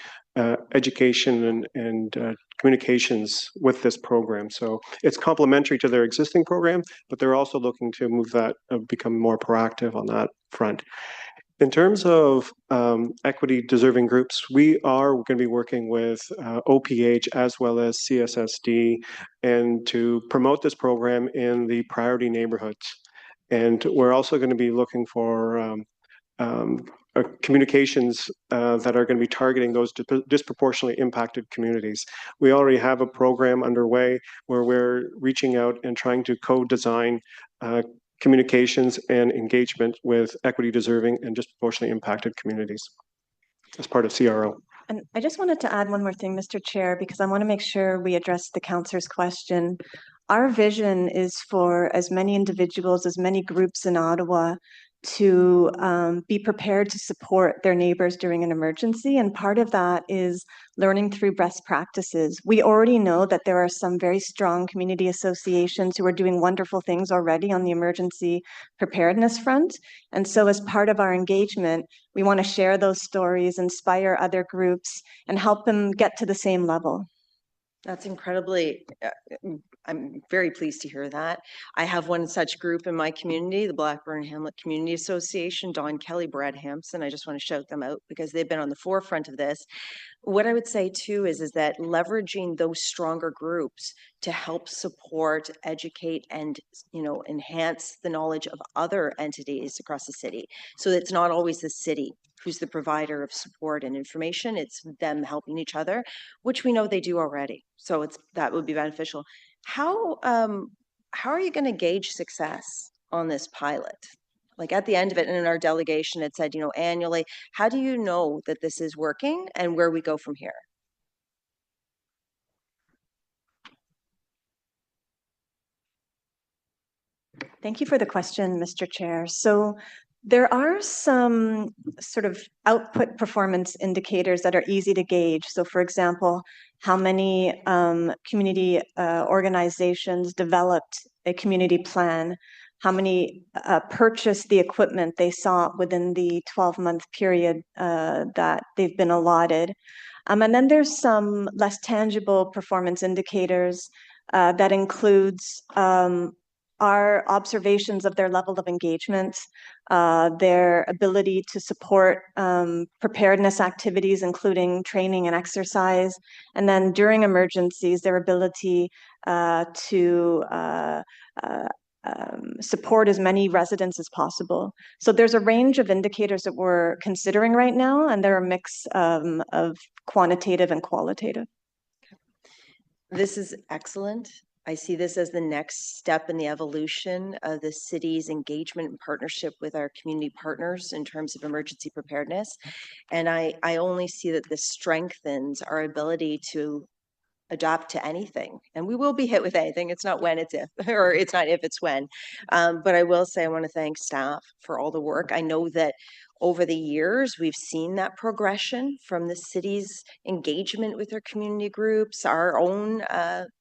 education and communications with this program. So it's complementary to their existing program, but they're also looking to move that, become more proactive on that front. In terms of equity deserving groups, we are going to be working with OPH as well as CSSD and to promote this program in the priority neighborhoods. And we're also going to be looking for communications that are going to be targeting those disproportionately impacted communities. We already have a program underway where we're reaching out and trying to co-design communications and engagement with equity deserving and disproportionately impacted communities as part of CRO. And I just wanted to add one more thing, Mr. Chair, because I want to make sure we address the councillor's question. Our vision is for as many individuals, as many groups in Ottawa to be prepared to support their neighbors during an emergency. And part of that is learning through best practices. We already know that there are some very strong community associations who are doing wonderful things already on the emergency preparedness front. And so as part of our engagement, we want to share those stories, inspire other groups, and help them get to the same level. That's incredibly, I'm very pleased to hear that. I have one such group in my community, the Blackburn Hamlet Community Association, Don Kelly, Brad Hampson. I just want to shout them out because they've been on the forefront of this. What I would say too is that leveraging those stronger groups to help support, educate, and enhance the knowledge of other entities across the city. So it's not always the city who's the provider of support and information. It's them helping each other, which we know they do already. So that would be beneficial. How are you going to gauge success on this pilot? Like at the end of it, and in our delegation, it said, annually, how do you know that this is working and where we go from here? Thank you for the question, Mr. Chair. So there are some sort of output performance indicators that are easy to gauge. So for example, how many community organizations developed a community plan, how many purchased the equipment they sought within the 12-month period that they've been allotted. And then there's some less tangible performance indicators that includes our observations of their level of engagement, their ability to support preparedness activities, including training and exercise, and then during emergencies, their ability to support as many residents as possible. So there's a range of indicators that we're considering right now, and they're a mix of quantitative and qualitative. This is excellent. I see this as the next step in the evolution of the city's engagement and partnership with our community partners in terms of emergency preparedness. And I only see that this strengthens our ability to adapt to anything. And we will be hit with anything. It's not when, it's if, or it's not if, it's when. But I will say I want to thank staff for all the work. I know that over the years, we've seen that progression from the city's engagement with our community groups, our own,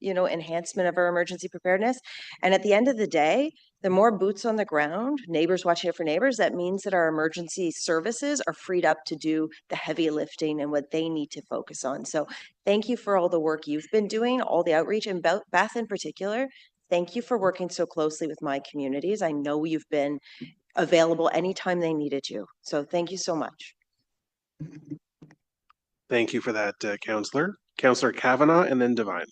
enhancement of our emergency preparedness. And at the end of the day, the more boots on the ground, neighbors watching out for neighbors, that means that our emergency services are freed up to do the heavy lifting and what they need to focus on. So thank you for all the work you've been doing, all the outreach, and Beth in particular. Thank you for working so closely with my communities. I know you've been available anytime they needed you. So thank you so much. Thank you for that, Councillor. Councillor Kavanagh and then Devine.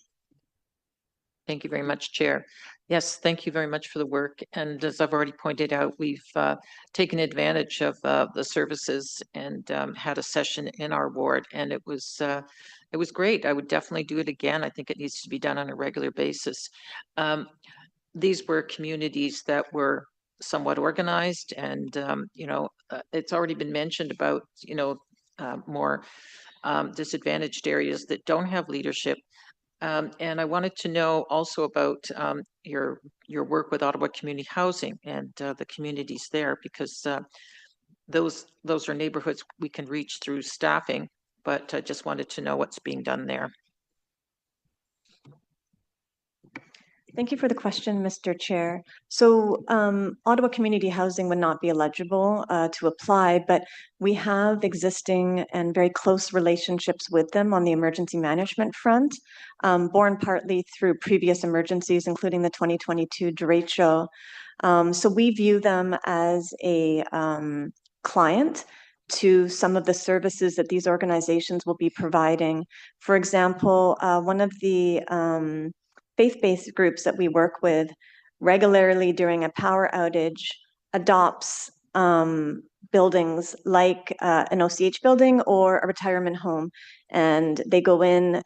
Thank you very much, Chair. Yes, thank you very much for the work. And as I've already pointed out, we've taken advantage of the services and had a session in our ward, and it was great. I would definitely do it again. I think it needs to be done on a regular basis. These were communities that were somewhat organized, and it's already been mentioned about more disadvantaged areas that don't have leadership. And I wanted to know also about your work with Ottawa Community Housing and the communities there, because those are neighborhoods we can reach through staffing, but I just wanted to know what's being done there. Thank you for the question, Mr. Chair. So Ottawa Community Housing would not be eligible to apply, but we have existing and very close relationships with them on the emergency management front, born partly through previous emergencies, including the 2022 derecho. So we view them as a client to some of the services that these organizations will be providing. For example, one of the faith-based groups that we work with regularly during a power outage adopts buildings like an OCH building or a retirement home. And they go in,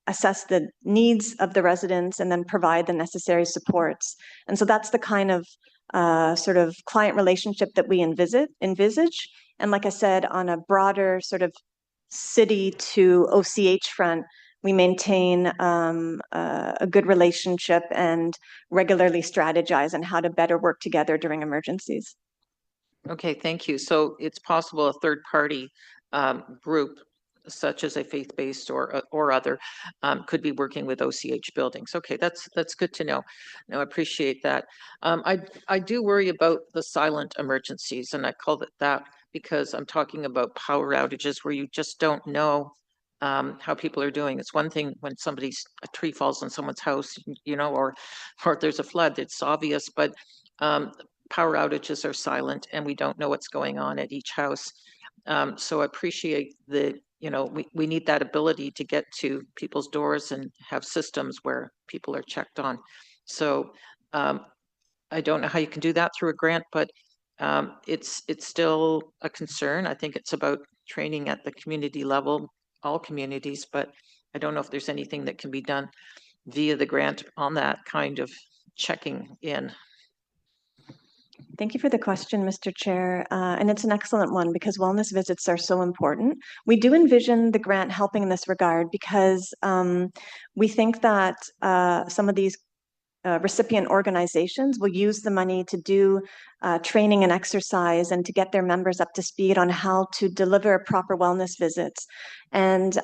assess the needs of the residents, and then provide the necessary supports. And so that's the kind of sort of client relationship that we envisage. And like I said, on a broader sort of city to OCH front, we maintain a good relationship and regularly strategize on how to better work together during emergencies. Okay, thank you. So it's possible a third party group, such as a faith-based or other, could be working with OCH buildings. Okay, that's good to know. No, I appreciate that. I do worry about the silent emergencies, and I call it that because I'm talking about power outages where you just don't know how people are doing. It's one thing when a tree falls on someone's house, you know, or there's a flood, it's obvious, but power outages are silent and we don't know what's going on at each house. So I appreciate we need that ability to get to people's doors and have systems where people are checked on. So I don't know how you can do that through a grant, but it's still a concern. I think it's about training at the community level, all communities, but I don't know if there's anything that can be done via the grant on that kind of checking in. Thank you for the question, Mr. Chair. And it's an excellent one because wellness visits are so important. We do envision the grant helping in this regard because we think that some of these recipient organizations will use the money to do training and exercise and to get their members up to speed on how to deliver proper wellness visits. And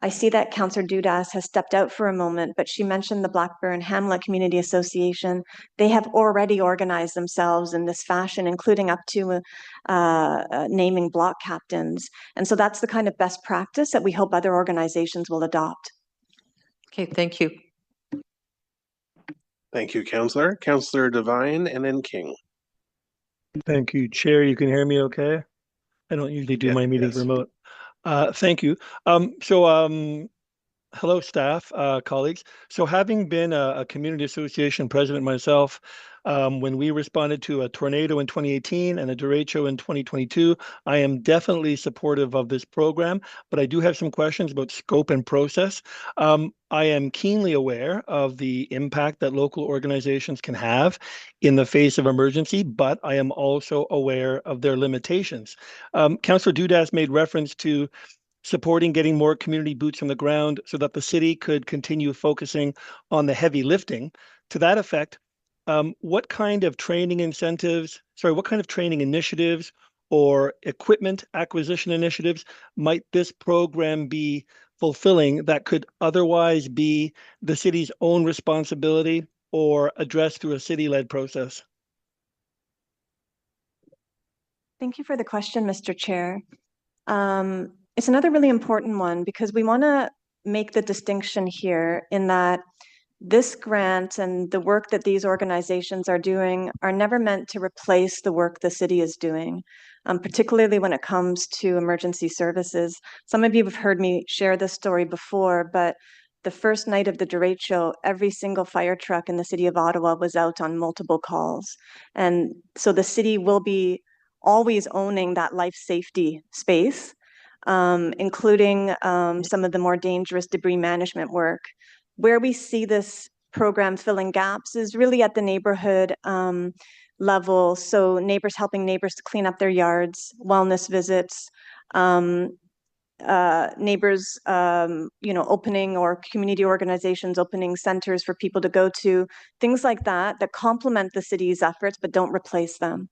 I see that Councillor Dudas has stepped out for a moment, but she mentioned the Blackburn Hamlet Community Association. They have already organized themselves in this fashion, including up to naming block captains. And so that's the kind of best practice that we hope other organizations will adopt. Okay, thank you. Thank you, Councillor. Councillor Devine and then King. Thank you, Chair. You can hear me okay? I don't usually do my meetings remote. Thank you. Hello, staff, colleagues. So having been a community association president myself, when we responded to a tornado in 2018 and a derecho in 2022, I am definitely supportive of this program, but I do have some questions about scope and process. I am keenly aware of the impact that local organizations can have in the face of emergency, but I am also aware of their limitations. Councillor Dudas made reference to supporting getting more community boots on the ground so that the city could continue focusing on the heavy lifting. To that effect, what kind of training initiatives or equipment acquisition initiatives might this program be fulfilling that could otherwise be the city's own responsibility or addressed through a city-led process? Thank you for the question, Mr. Chair. It's another really important one because we want to make the distinction here in that this grant and the work that these organizations are doing are never meant to replace the work the city is doing, particularly when it comes to emergency services. Some of you have heard me share this story before, but the first night of the derecho, every single fire truck in the city of Ottawa was out on multiple calls. And so the city will be always owning that life safety space, including some of the more dangerous debris management work. Where we see this program filling gaps is really at the neighborhood level. So neighbors helping neighbors to clean up their yards, wellness visits, neighbors, opening or community organizations opening centers for people to go to, things like that complement the city's efforts but don't replace them.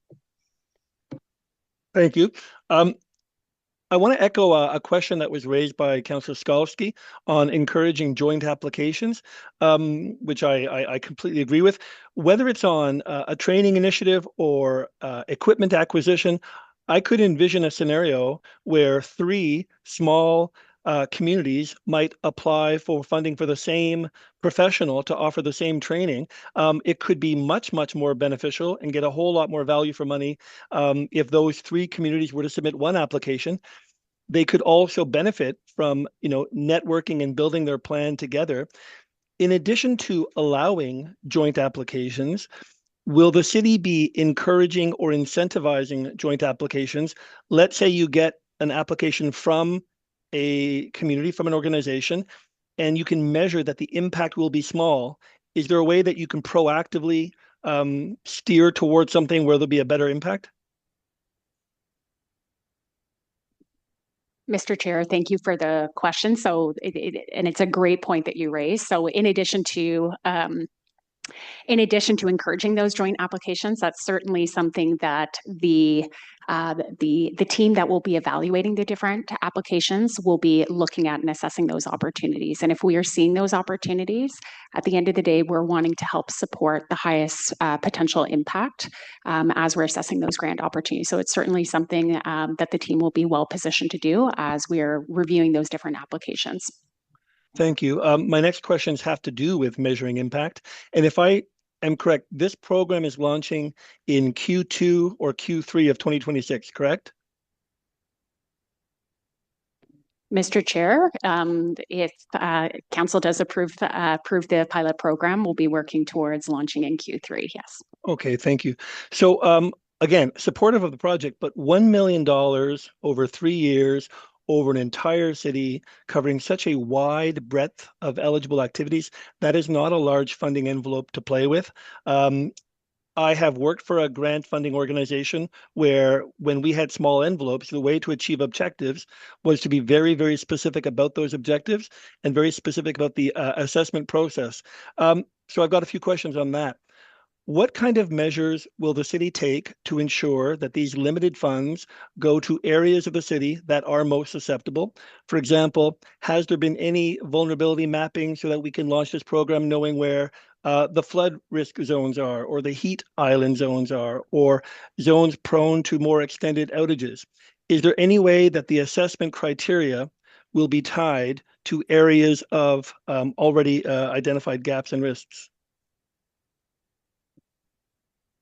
Thank you. I want to echo a question that was raised by Councillor Skalski on encouraging joint applications, which I completely agree with. Whether it's on a training initiative or equipment acquisition, I could envision a scenario where 3 small communities might apply for funding for the same professional to offer the same training. It could be much, much more beneficial and get a whole lot more value for money if those 3 communities were to submit one application. They could also benefit from, networking and building their plan together. In addition to allowing joint applications, will the city be encouraging or incentivizing joint applications? Let's say you get an application from a community, from an organization, and you can measure that the impact will be small. Is there a way that you can proactively steer towards something where there'll be a better impact? Mr. Chair, thank you for the question. So, and it's a great point that you raised. So, in addition to encouraging those joint applications, that's certainly something that the team that will be evaluating the different applications will be looking at and assessing those opportunities. And if we are seeing those opportunities, at the end of the day, we're wanting to help support the highest potential impact as we're assessing those grant opportunities. So it's certainly something that the team will be well positioned to do as we are reviewing those different applications. Thank you. My next questions have to do with measuring impact. And if I am correct, this program is launching in Q2 or Q3 of 2026, correct? Mr. Chair, if Council does approve the pilot program, we'll be working towards launching in Q3, yes. Okay, thank you. So again, supportive of the project, but $1 million over 3 years, over an entire city, covering such a wide breadth of eligible activities, that is not a large funding envelope to play with. I have worked for a grant funding organization where when we had small envelopes, the way to achieve objectives was to be very, very specific about those objectives and very specific about the assessment process. So I've got a few questions on that. What kind of measures will the city take to ensure that these limited funds go to areas of the city that are most susceptible? For example, has there been any vulnerability mapping so that we can launch this program knowing where the flood risk zones are, or the heat island zones are, or zones prone to more extended outages? Is there any way that the assessment criteria will be tied to areas of already identified gaps and risks?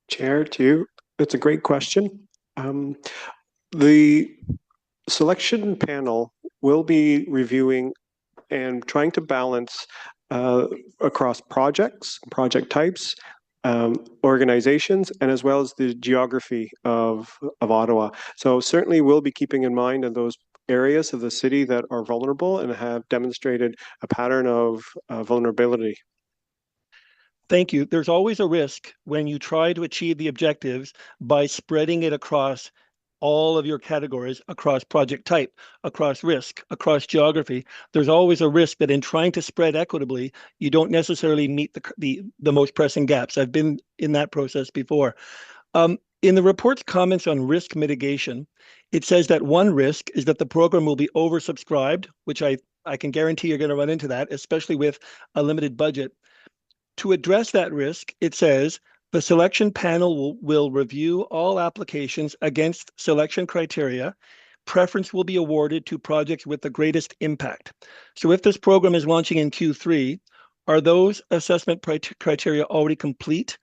Chair, to you, it's a great question. The selection panel will be reviewing and trying to balance across projects, project types, organizations, and as well as the geography of Ottawa. So certainly we'll be keeping in mind in those areas of the city that are vulnerable and have demonstrated a pattern of vulnerability. Thank you. There's always a risk when you try to achieve the objectives by spreading it across all of your categories, across project type, across risk, across geography. There's always a risk that in trying to spread equitably, you don't necessarily meet the most pressing gaps. I've been in that process before. In the report's comments on risk mitigation, it says that one risk is that the program will be oversubscribed, which I can guarantee you're going to run into that, especially with a limited budget. To address that risk, it says the selection panel will review all applications against selection criteria. Preference will be awarded to projects with the greatest impact. So if this program is launching in Q3, are those assessment criteria already complete?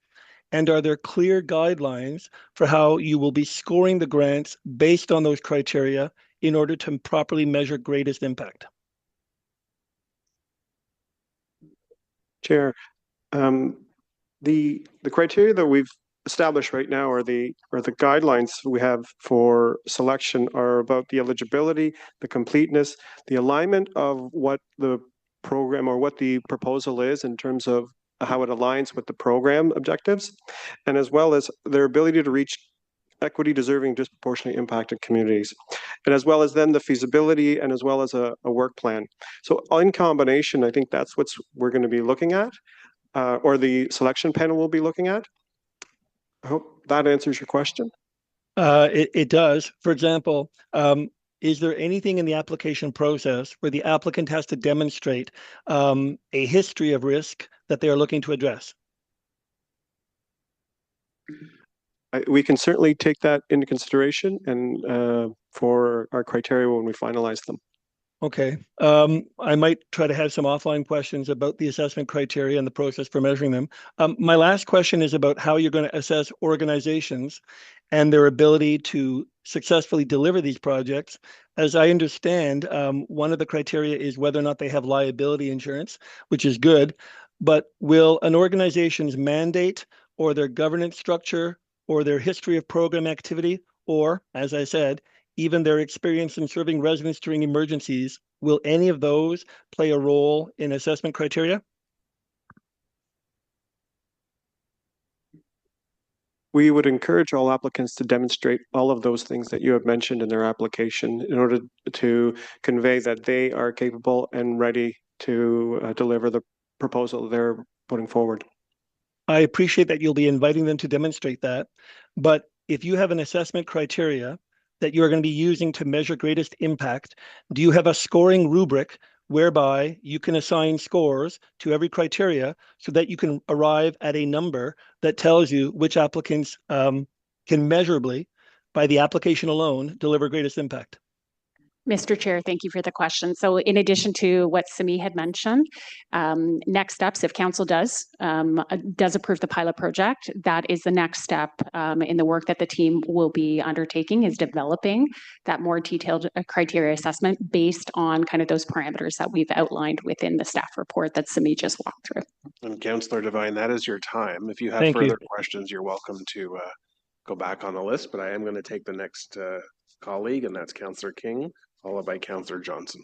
And are there clear guidelines for how you will be scoring the grants based on those criteria in order to properly measure greatest impact? Chair, the criteria that we've established right now, or the guidelines we have for selection, are about the eligibility, the completeness, the alignment of what the program or what the proposal is in terms of how it aligns with the program objectives, and as well as their ability to reach equity deserving disproportionately impacted communities, and as well as then the feasibility, and as well as a work plan. So in combination, I think that's what we're going to be looking at, or the selection panel will be looking at. I hope that answers your question. It does. For example, is there anything in the application process where the applicant has to demonstrate a history of risk that they are looking to address? We can certainly take that into consideration and for our criteria when we finalize them. Okay. I might try to have some offline questions about the assessment criteria and the process for measuring them. My last question is about how you're going to assess organizations and their ability to successfully deliver these projects. As I understand, one of the criteria is whether or not they have liability insurance, which is good. But will an organization's mandate or their governance structure or their history of program activity, or, as I said, even their experience in serving residents during emergencies, will any of those play a role in assessment criteria? We would encourage all applicants to demonstrate all of those things that you have mentioned in their application in order to convey that they are capable and ready to deliver the proposal they're putting forward. I appreciate that you'll be inviting them to demonstrate that, but if you have an assessment criteria that you are going to be using to measure greatest impact, do you have a scoring rubric whereby you can assign scores to every criteria so that you can arrive at a number that tells you which applicants can measurably, by the application alone, deliver greatest impact? Mr. Chair, thank you for the question. So in addition to what Simi had mentioned, next steps, if council does approve the pilot project, that is the next step in the work that the team will be undertaking, is developing that more detailed criteria assessment based on kind of those parameters that we've outlined within the staff report that Simi just walked through. And Councillor Devine, that is your time. If you have further questions, you're welcome to go back on the list, but I am going to take the next colleague, and that's Councillor King, followed by Councillor Johnson.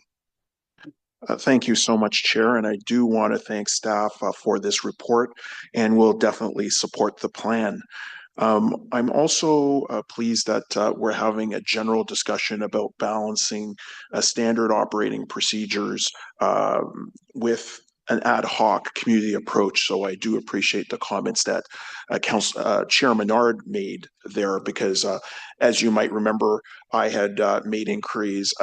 Thank you so much, Chair, and I do want to thank staff for this report, and will definitely support the plan. I'm also pleased that we're having a general discussion about balancing standard operating procedures with an ad hoc community approach. So I do appreciate the comments that Chair Menard made there, because as you might remember, I had made inquiries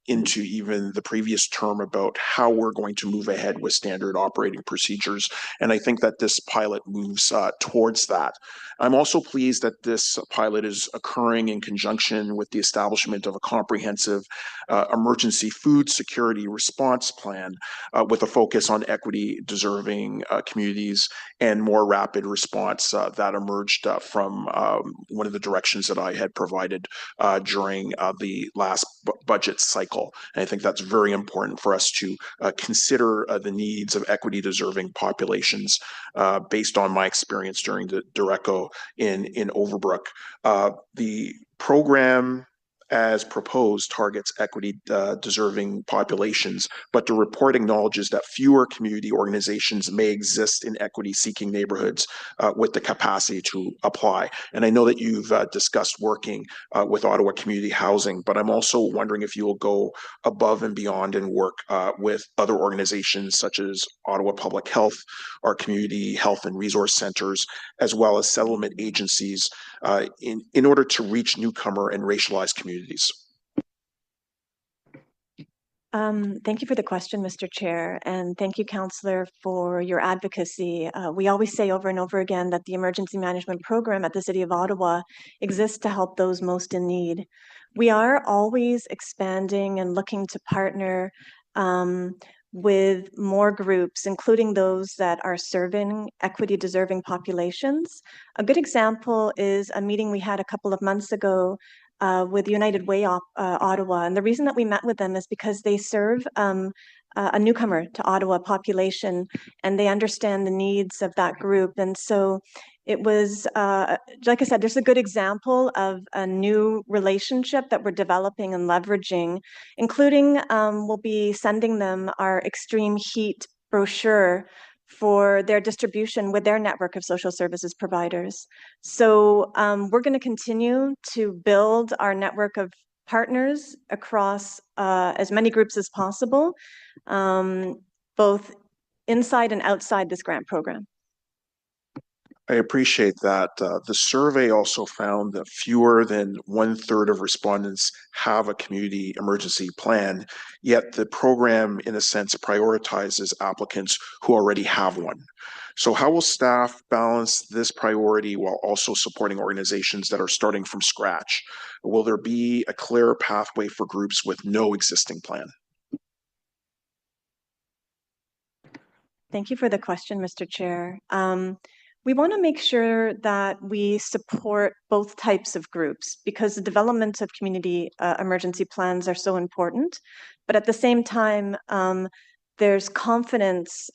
into even the previous term about how we're going to move ahead with standard operating procedures. And I think that this pilot moves towards that. I'm also pleased that this pilot is occurring in conjunction with the establishment of a comprehensive emergency food security response plan with a focus on equity deserving communities and more rapid response that emerged from one of the directions that I had provided during the last budget cycle. And I think that's very important for us to consider the needs of equity deserving populations based on my experience during the Dureco in Overbrook. The program as proposed targets equity deserving populations, but the report acknowledges that fewer community organizations may exist in equity seeking neighborhoods with the capacity to apply. And I know that you've discussed working with Ottawa Community Housing, but I'm also wondering if you will go above and beyond and work with other organizations such as Ottawa Public Health, our community health and resource centers, as well as settlement agencies in order to reach newcomer and racialized communities. Thank you for the question, Mr. Chair, and thank you, Councillor, for your advocacy. We always say over and over again that the emergency management program at the City of Ottawa exists to help those most in need. We are always expanding and looking to partner with more groups, including those that are serving equity deserving populations. A good example is a meeting we had a couple of months ago with United Way Ottawa. And the reason that we met with them is because they serve a newcomer to Ottawa population, and they understand the needs of that group. And so it was, like I said, there's a good example of a new relationship that we're developing and leveraging, including we'll be sending them our extreme heat brochure for their distribution with their network of social services providers. So we're going to continue to build our network of partners across as many groups as possible, both inside and outside this grant program. I appreciate that. The survey also found that fewer than 1/3 of respondents have a community emergency plan, yet the program, in a sense, prioritizes applicants who already have one. So how will staff balance this priority while also supporting organizations that are starting from scratch? Will there be a clear pathway for groups with no existing plan? Thank you for the question, Mr. Chair. We want to make sure that we support both types of groups because the development of community emergency plans are so important. But at the same time, there's confidence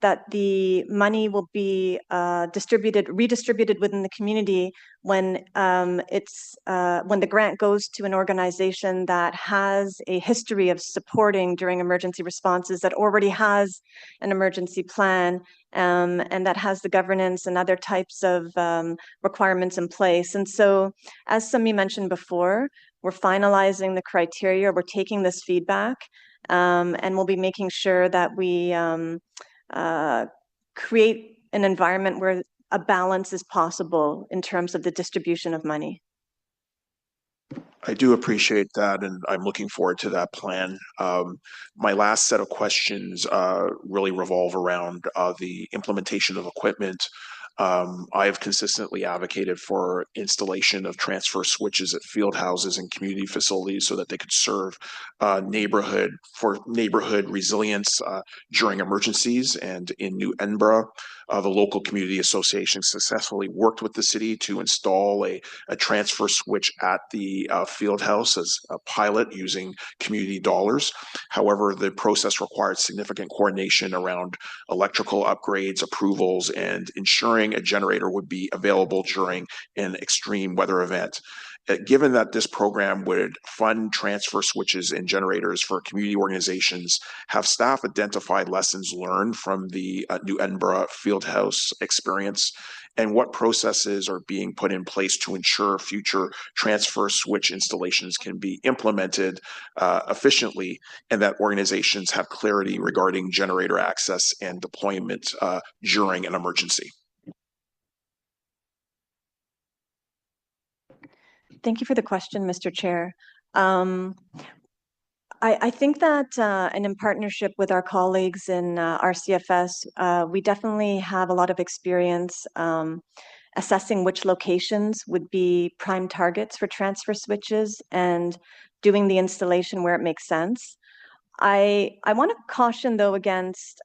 that the money will be redistributed within the community when when the grant goes to an organization that has a history of supporting during emergency responses, that already has an emergency plan, and that has the governance and other types of requirements in place. And so, as Sami mentioned before, we're finalizing the criteria, we're taking this feedback, and we'll be making sure that we create an environment where a balance is possible in terms of the distribution of money. I do appreciate that, and I'm looking forward to that plan. My last set of questions really revolve around the implementation of equipment. I have consistently advocated for installation of transfer switches at field houses and community facilities so that they could serve neighborhood resilience during emergencies. And in New Endroit, the local community association successfully worked with the city to install a transfer switch at the field house as a pilot using community dollars. However, the process required significant coordination around electrical upgrades, approvals, and ensuring a generator would be available during an extreme weather event. Given that this program would fund transfer switches and generators for community organizations, have staff identified lessons learned from the New Endroit Fieldhouse experience? And what processes are being put in place to ensure future transfer switch installations can be implemented efficiently, and that organizations have clarity regarding generator access and deployment during an emergency? Thank you for the question, Mr. Chair. I think that, and in partnership with our colleagues in RCFS, we definitely have a lot of experience assessing which locations would be prime targets for transfer switches and doing the installation where it makes sense. I want to caution, though, against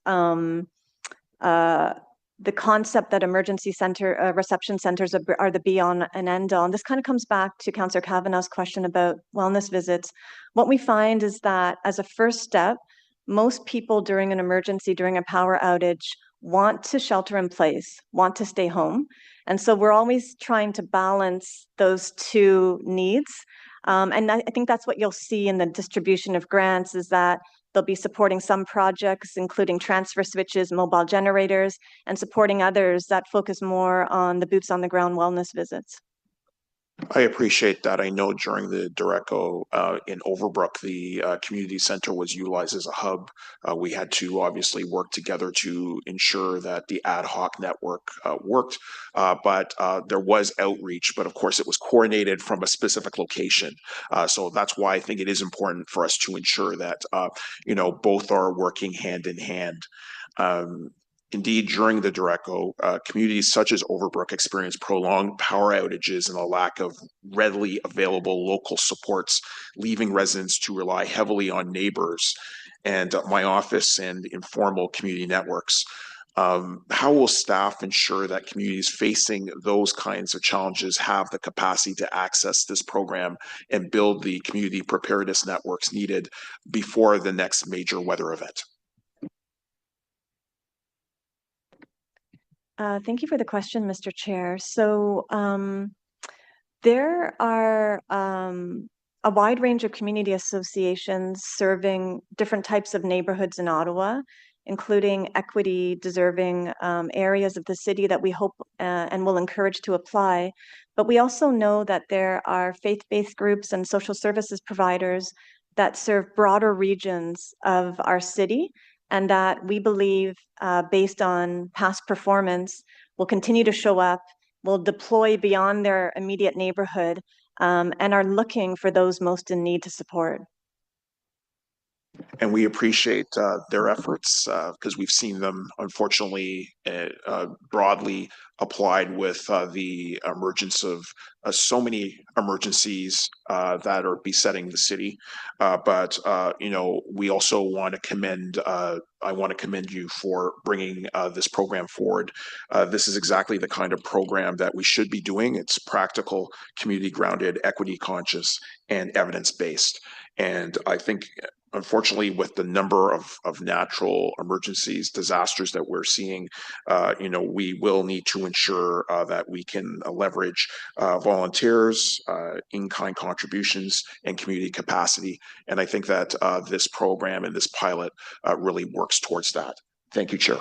the concept that emergency center reception centers are the be on and end all. And this kind of comes back to Councillor Kavanaugh's question about wellness visits. What we find is that as a first step, most people during an emergency, during a power outage, want to shelter in place, want to stay home. And so we're always trying to balance those two needs. And I think that's what you'll see in the distribution of grants, is that they'll be supporting some projects, including transfer switches, mobile generators, and supporting others that focus more on the boots on the ground wellness visits. I appreciate that. I know during the Direcco in Overbrook, the community center was utilized as a hub. We had to obviously work together to ensure that the ad hoc network worked, but there was outreach, but of course it was coordinated from a specific location. So that's why I think it is important for us to ensure that, both are working hand in hand. Indeed, during the Direcco, communities such as Overbrook experienced prolonged power outages and a lack of readily available local supports, leaving residents to rely heavily on neighbors and my office and informal community networks. How will staff ensure that communities facing those kinds of challenges have the capacity to access this program and build the community preparedness networks needed before the next major weather event? Thank you for the question, Mr. Chair. So there are a wide range of community associations serving different types of neighborhoods in Ottawa, including equity-deserving areas of the city that we hope and will encourage to apply. But we also know that there are faith-based groups and social services providers that serve broader regions of our city and that we believe, based on past performance, will continue to show up, will deploy beyond their immediate neighborhood, and are looking for those most in need to support. And we appreciate their efforts because we've seen them, unfortunately, broadly applied with the emergence of so many emergencies that are besetting the city. But you know, we also want to commend. I want to commend you for bringing this program forward. This is exactly the kind of program that we should be doing. It's practical, community-grounded, equity-conscious, and evidence-based. And I think, unfortunately, with the number of natural emergencies, disasters that we're seeing, you know, we will need to ensure that we can leverage volunteers, in-kind contributions, and community capacity. And I think that this program and this pilot really works towards that. Thank you, Chair.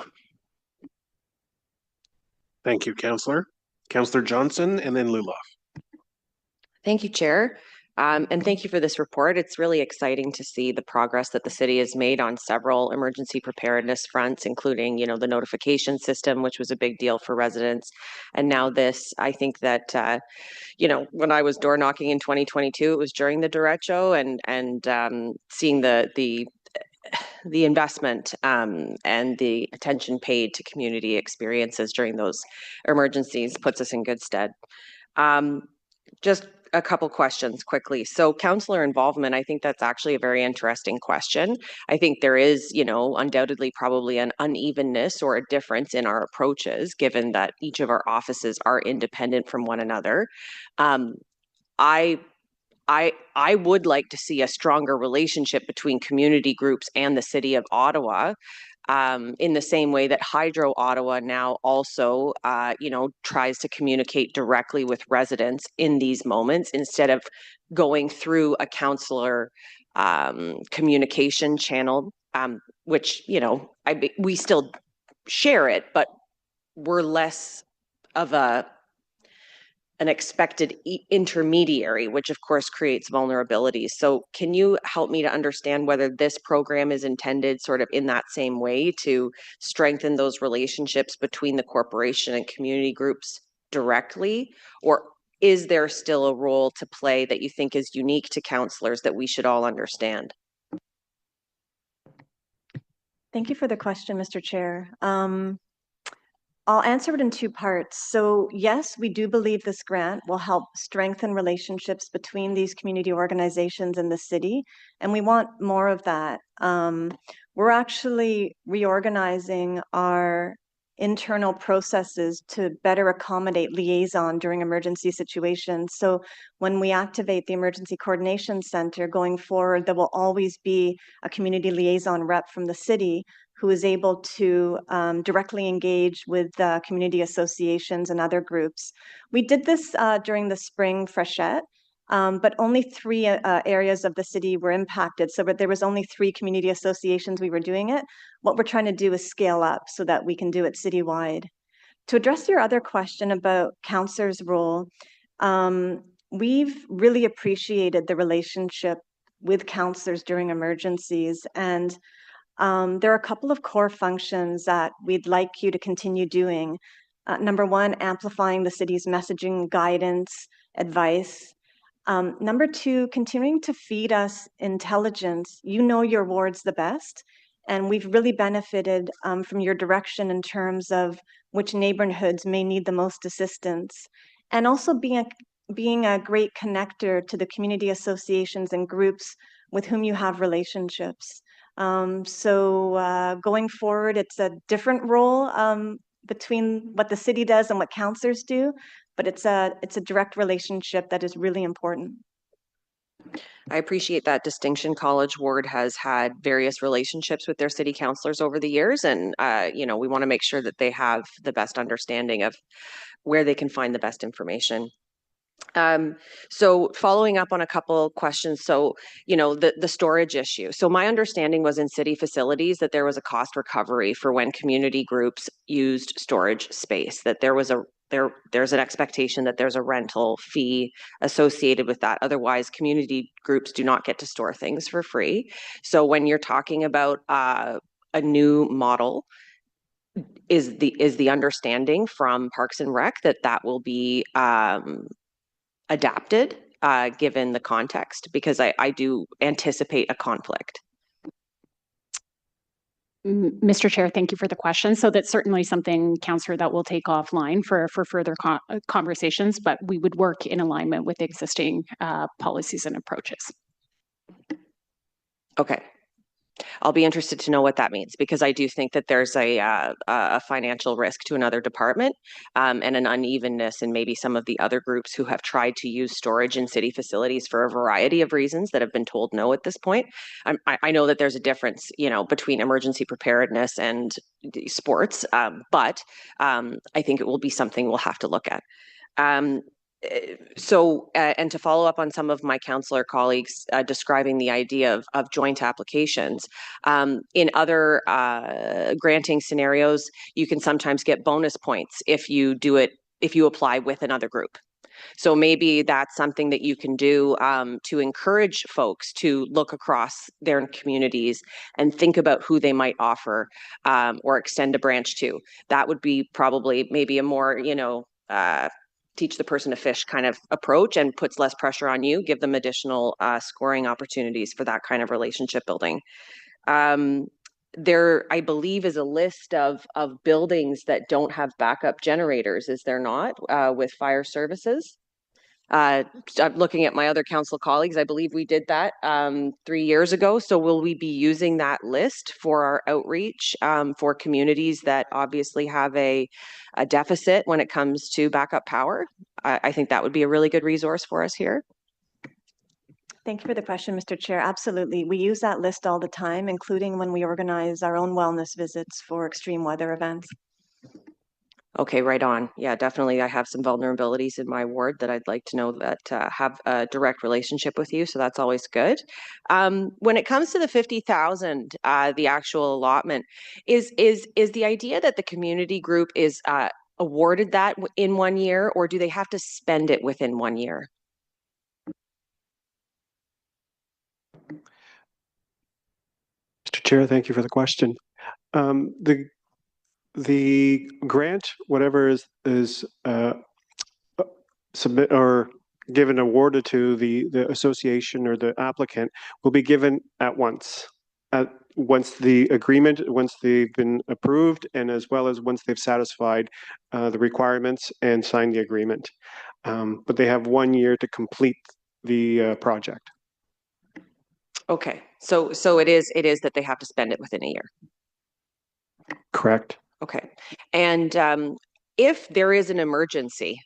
Thank you, Councillor. Councillor Johnson, and then Luloff. Thank you, Chair. And thank you for this report. It's really exciting to see the progress that the city has made on several emergency preparedness fronts, including, you know, the notification system, which was a big deal for residents. And now this, I think that, you know, when I was door knocking in 2022, it was during the derecho, and seeing the investment and the attention paid to community experiences during those emergencies puts us in good stead. Just a couple questions quickly. So councillor involvement, I think that's actually a very interesting question. I think there is, you know, undoubtedly probably an unevenness or a difference in our approaches, given that each of our offices are independent from one another. I would like to see a stronger relationship between community groups and the City of Ottawa, in the same way that Hydro Ottawa now also, you know, tries to communicate directly with residents in these moments instead of going through a councillor communication channel, which, you know, we still share it, but we're less of an expected intermediary, which of course creates vulnerabilities. So can you help me to understand whether this program is intended sort of in that same way to strengthen those relationships between the corporation and community groups directly? Or is there still a role to play that you think is unique to councillors that we should all understand? Thank you for the question, Mr. Chair. I'll answer it in two parts. So yes, we do believe this grant will help strengthen relationships between these community organizations in the city, and we want more of that. We're actually reorganizing our internal processes to better accommodate liaison during emergency situations. So when we activate the Emergency Coordination Center going forward, there will always be a community liaison rep from the city who is able to directly engage with community associations and other groups. We did this during the spring freshet, but only 3 areas of the city were impacted. So there was only 3 community associations we were doing it. What we're trying to do is scale up so that we can do it citywide. To address your other question about councillors' role, we've really appreciated the relationship with councillors during emergencies, and there are a couple of core functions that we'd like you to continue doing. Number 1, amplifying the city's messaging, guidance, advice. Number 2, continuing to feed us intelligence. You know your wards the best, and we've really benefited from your direction in terms of which neighborhoods may need the most assistance. And also being a great connector to the community associations and groups with whom you have relationships. So going forward, it's a different role between what the city does and what councillors do, but it's a direct relationship that is really important. I appreciate that distinction. College Ward has had various relationships with their city councillors over the years, and you know, we want to make sure that they have the best understanding of where they can find the best information. So following up on a couple questions, so, you know, the storage issue. So my understanding was in city facilities that there was a cost recovery for when community groups used storage space, that there was there's an expectation that there's a rental fee associated with that. Otherwise, community groups do not get to store things for free. So when you're talking about a new model, is the understanding from Parks and Rec that will be adapted given the context? Because I do anticipate a conflict. Mr. Chair, thank you for the question. So that's certainly something, Councillor, that we'll take offline for further conversations, but we would work in alignment with existing policies and approaches. Okay. I'll be interested to know what that means, because I do think that there's a financial risk to another department and an unevenness in maybe some of the other groups who have tried to use storage in city facilities for a variety of reasons that have been told no at this point. I know that there's a difference, between emergency preparedness and sports, but I think it will be something we'll have to look at. And to follow up on some of my councillor colleagues describing the idea of joint applications, in other granting scenarios, you can sometimes get bonus points if you apply with another group. So maybe that's something that you can do to encourage folks to look across their communities and think about who they might offer or extend a branch to. That would be probably maybe a more, teach the person to fish kind of approach, and puts less pressure on you, give them additional scoring opportunities for that kind of relationship building. There, I believe, is a list of buildings that don't have backup generators, is there not, with fire services? I'm looking at my other council colleagues. I believe we did that 3 years ago. So will we be using that list for our outreach for communities that obviously have a deficit when it comes to backup power? I think that would be a really good resource for us here. Thank you for the question, Mr. Chair. Absolutely. We use that list all the time, including when we organize our own wellness visits for extreme weather events. Okay, right on. Yeah, definitely. I have some vulnerabilities in my ward that I'd like to know that have a direct relationship with you. So that's always good. When it comes to the 50,000, the actual allotment, is the idea that the community group is awarded that in 1 year, or do they have to spend it within 1 year? Mr. Chair, thank you for the question. The grant, whatever is submit or given awarded to the association or the applicant, will be given at once. Once they've been approved, and as well as once they've satisfied the requirements and signed the agreement. But they have 1 year to complete the project. Okay, so it is that they have to spend it within a year. Correct. Okay, and if there is an emergency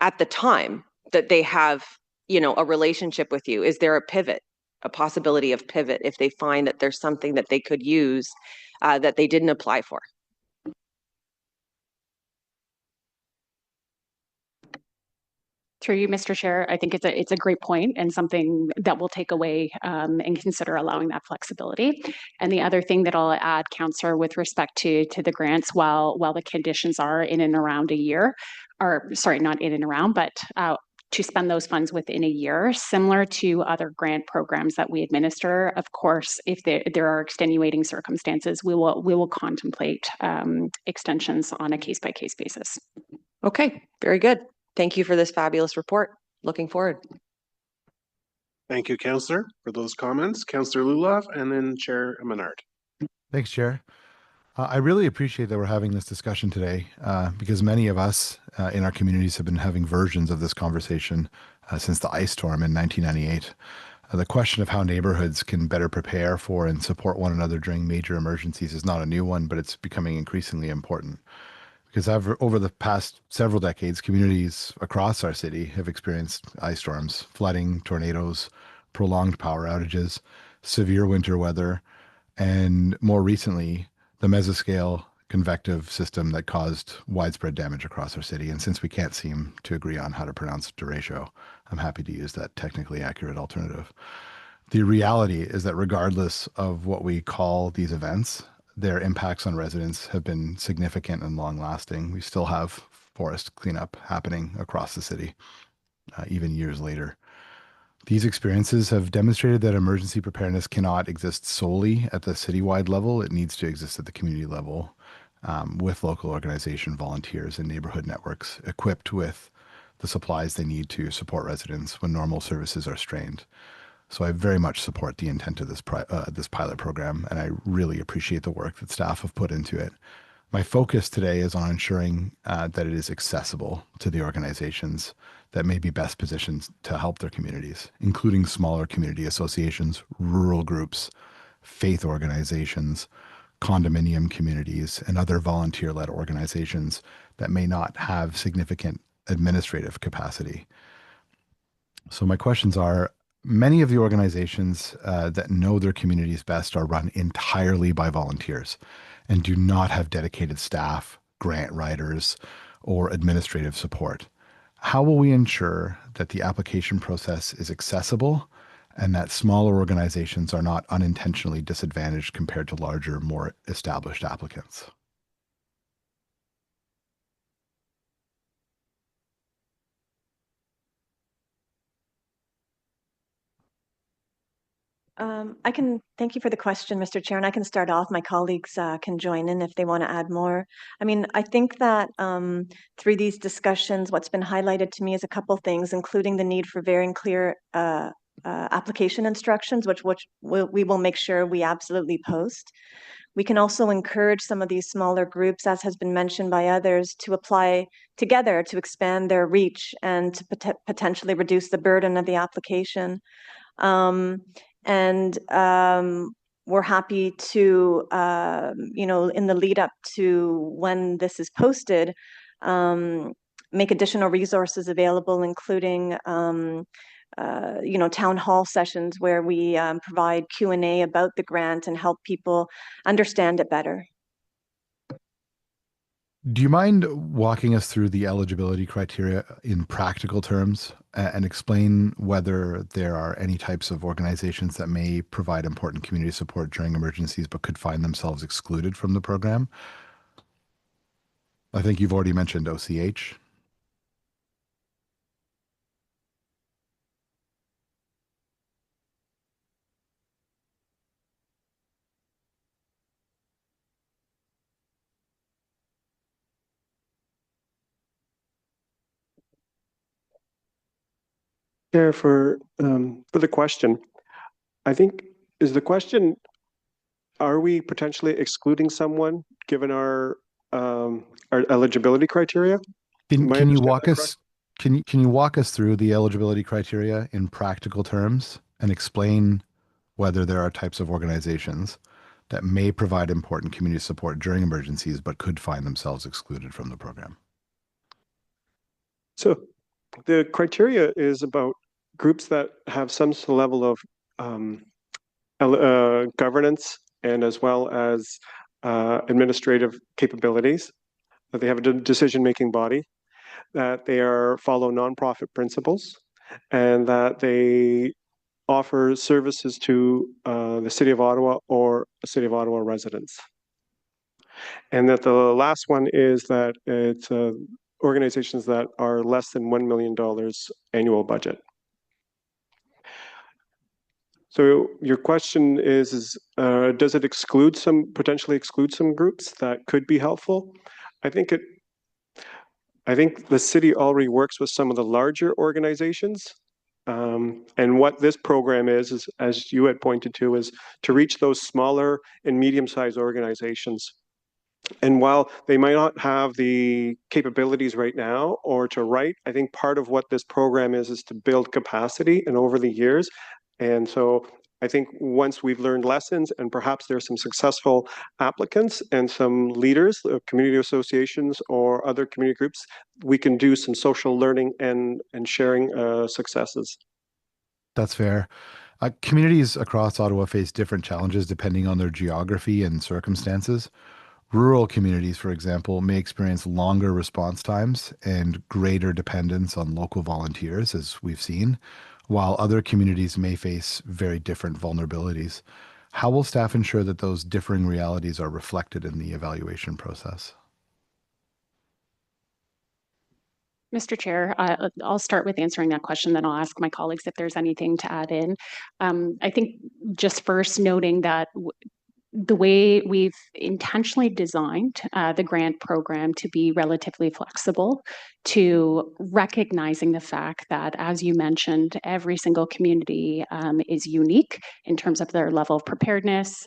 at the time that they have, a relationship with you, is there a possibility of pivot if they find that there's something that they could use that they didn't apply for? Through you, Mr. Chair, I think it's a great point and something that we'll take away and consider allowing that flexibility. And the other thing that I'll add, Councillor, with respect to the grants, while the conditions are in and around a year, or sorry, not in and around, but to spend those funds within a year, similar to other grant programs that we administer. Of course, if there are extenuating circumstances, we will contemplate extensions on a case-by-case basis. Okay, very good. Thank you for this fabulous report. Looking forward. Thank you, Councillor, for those comments. Councillor Lulov, and then Chair Menard. Thanks, Chair. I really appreciate that we're having this discussion today because many of us in our communities have been having versions of this conversation since the ice storm in 1998. The question of how neighborhoods can better prepare for and support one another during major emergencies is not a new one, but it's becoming increasingly important. Because over the past several decades, communities across our city have experienced ice storms, flooding, tornadoes, prolonged power outages, severe winter weather, and more recently, the mesoscale convective system that caused widespread damage across our city. And since we can't seem to agree on how to pronounce derecho, I'm happy to use that technically accurate alternative. The reality is that regardless of what we call these events, their impacts on residents have been significant and long-lasting. We still have forest cleanup happening across the city, even years later. These experiences have demonstrated that emergency preparedness cannot exist solely at the citywide level. It needs to exist at the community level with local organization volunteers and neighborhood networks equipped with the supplies they need to support residents when normal services are strained. So I very much support the intent of this pilot program, and I really appreciate the work that staff have put into it. My focus today is on ensuring that it is accessible to the organizations that may be best positioned to help their communities, including smaller community associations, rural groups, faith organizations, condominium communities, and other volunteer-led organizations that may not have significant administrative capacity. So my questions are, many of the organizations that know their communities best are run entirely by volunteers and do not have dedicated staff, grant writers, or administrative support. How will we ensure that the application process is accessible and that smaller organizations are not unintentionally disadvantaged compared to larger, more established applicants? Thank you for the question, Mr. Chair, and I can start off. My colleagues can join in if they want to add more. I mean, I think that through these discussions, what's been highlighted to me is a couple things, including the need for very clear application instructions, which we will make sure we absolutely post. We can also encourage some of these smaller groups, as has been mentioned by others, to apply together to expand their reach and to potentially reduce the burden of the application. We're happy to, in the lead up to when this is posted, make additional resources available, including, town hall sessions where we provide Q&A about the grant and help people understand it better. Do you mind walking us through the eligibility criteria in practical terms and explain whether there are any types of organizations that may provide important community support during emergencies but could find themselves excluded from the program? I think you've already mentioned OCH. Yeah, for the question, I think is the question: are we potentially excluding someone given our eligibility criteria? Can you walk us? Can you walk us through the eligibility criteria in practical terms and explain whether there are types of organizations that may provide important community support during emergencies but could find themselves excluded from the program? So the criteria is about groups that have some level of governance and as well as administrative capabilities, that they have a decision-making body, that they follow nonprofit principles, and that they offer services to the City of Ottawa or City of Ottawa residents. And that the last one is that it's organizations that are less than $1 million annual budget. So your question is does it potentially exclude some groups that could be helpful? I think the city already works with some of the larger organizations. And what this program is, as you had pointed to, is to reach those smaller and medium-sized organizations. And while they might not have the capabilities right now or to write, I think part of what this program is to build capacity and over the years. And so I think once we've learned lessons and perhaps there's some successful applicants and some leaders, community associations or other community groups, we can do some social learning and sharing successes. That's fair. Communities across Ottawa face different challenges depending on their geography and circumstances. Rural communities, for example, may experience longer response times and greater dependence on local volunteers, as we've seen, while other communities may face very different vulnerabilities. How will staff ensure that those differing realities are reflected in the evaluation process? Mr. Chair, I'll start with answering that question, then I'll ask my colleagues if there's anything to add in. I think just first noting that the way we've intentionally designed the grant program to be relatively flexible, to recognizing the fact that, as you mentioned, every single community is unique in terms of their level of preparedness.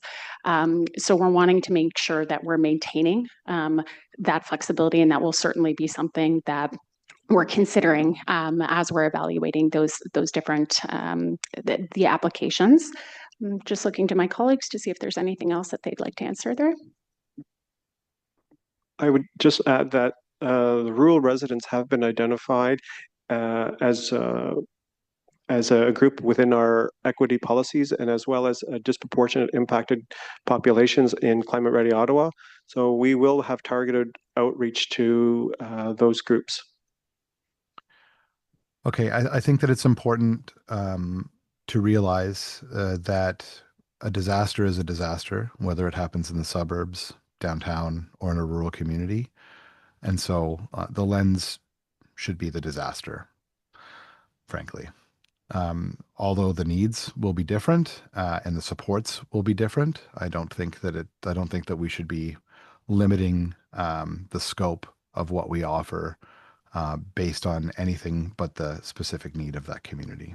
So we're wanting to make sure that we're maintaining that flexibility, and that will certainly be something that we're considering as we're evaluating those different the applications. I'm just looking to my colleagues to see if there's anything else that they'd like to answer there. I would just add that the rural residents have been identified as a group within our equity policies, and as well as disproportionate impacted populations in Climate Ready Ottawa. So we will have targeted outreach to those groups. Okay, I think that it's important to realize that a disaster is a disaster, whether it happens in the suburbs, downtown, or in a rural community. And so the lens should be the disaster, frankly. Although the needs will be different and the supports will be different, I don't think that we should be limiting the scope of what we offer based on anything but the specific need of that community.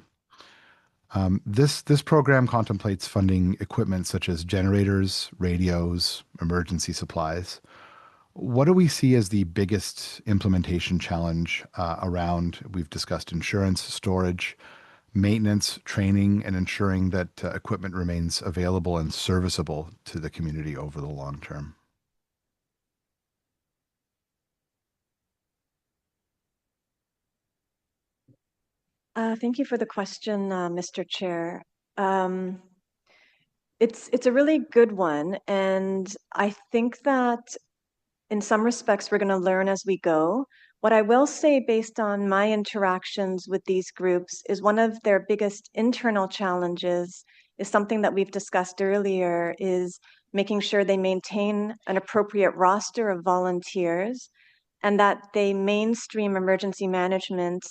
This program contemplates funding equipment such as generators, radios, emergency supplies. What do we see as the biggest implementation challenge around? We've discussed insurance, storage, maintenance, training, and ensuring that equipment remains available and serviceable to the community over the long term. Thank you for the question, Mr. Chair. It's a really good one, and I think that in some respects we're going to learn as we go. What I will say, based on my interactions with these groups, is one of their biggest internal challenges is something that we've discussed earlier, is making sure they maintain an appropriate roster of volunteers and that they mainstream emergency management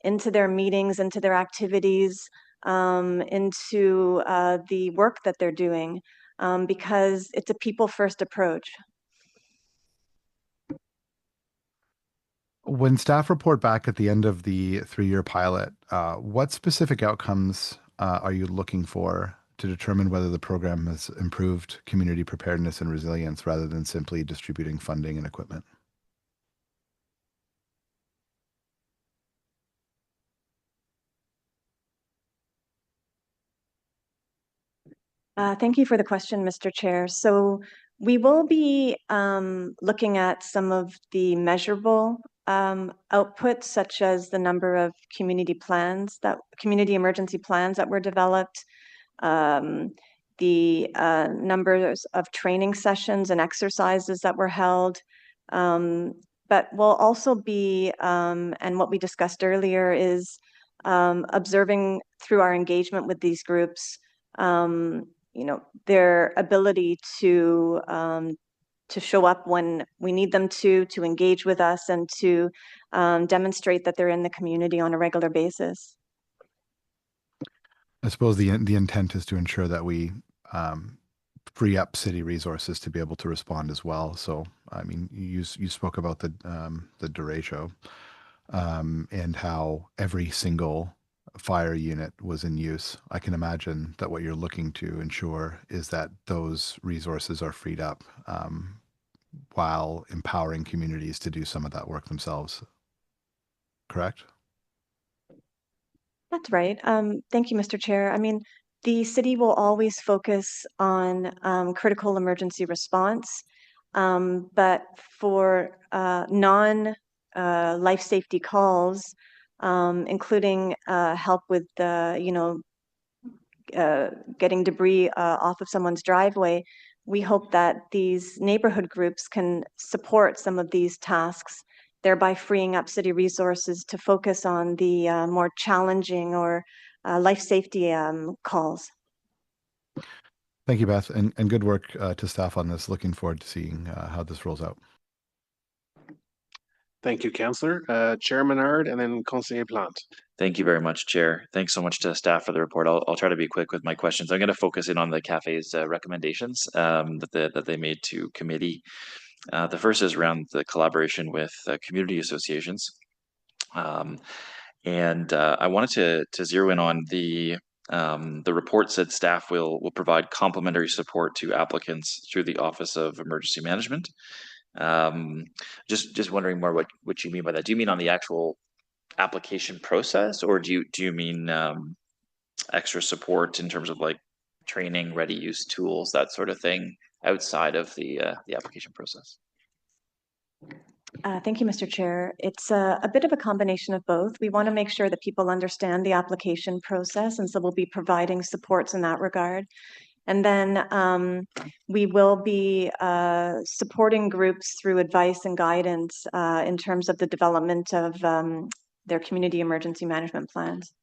into their meetings, into their activities, into the work that they're doing, because it's a people-first approach. When staff report back at the end of the 3-year pilot, what specific outcomes are you looking for to determine whether the program has improved community preparedness and resilience rather than simply distributing funding and equipment? Thank you for the question, Mr. Chair. So we will be looking at some of the measurable outputs, such as the number of community emergency plans that were developed, the numbers of training sessions and exercises that were held. But we'll also be, and what we discussed earlier is observing through our engagement with these groups, their ability to show up when we need them to engage with us, and to demonstrate that they're in the community on a regular basis. I suppose the intent is to ensure that we free up city resources to be able to respond as well. So, I mean, you spoke about the derecho and how every single fire unit was in use. I can imagine that what you're looking to ensure is that those resources are freed up while empowering communities to do some of that work themselves. Correct? That's right. Thank you, Mr. Chair. I mean, the city will always focus on critical emergency response, but for non-life safety calls, including help with getting debris off of someone's driveway, we hope that these neighborhood groups can support some of these tasks, thereby freeing up city resources to focus on the more challenging or life safety calls. Thank you, Beth, and good work to staff on this. Looking forward to seeing how this rolls out. Thank you, Councillor. Chair Menard and then Conseiller Plante. Thank you very much, Chair. Thanks so much to staff for the report. I'll try to be quick with my questions. I'm going to focus in on the cafe's recommendations that they made to committee. The first is around the collaboration with community associations. And I wanted to zero in on the report said staff will provide complementary support to applicants through the Office of Emergency Management. Just wondering more what you mean by that. Do you mean on the actual application process, or do you mean extra support in terms of like training, ready use tools, that sort of thing, outside of the application process? Thank you, Mr. Chair. It's a bit of a combination of both. We want to make sure that people understand the application process, and so we'll be providing supports in that regard. And then we will be supporting groups through advice and guidance in terms of the development of their community emergency management plans.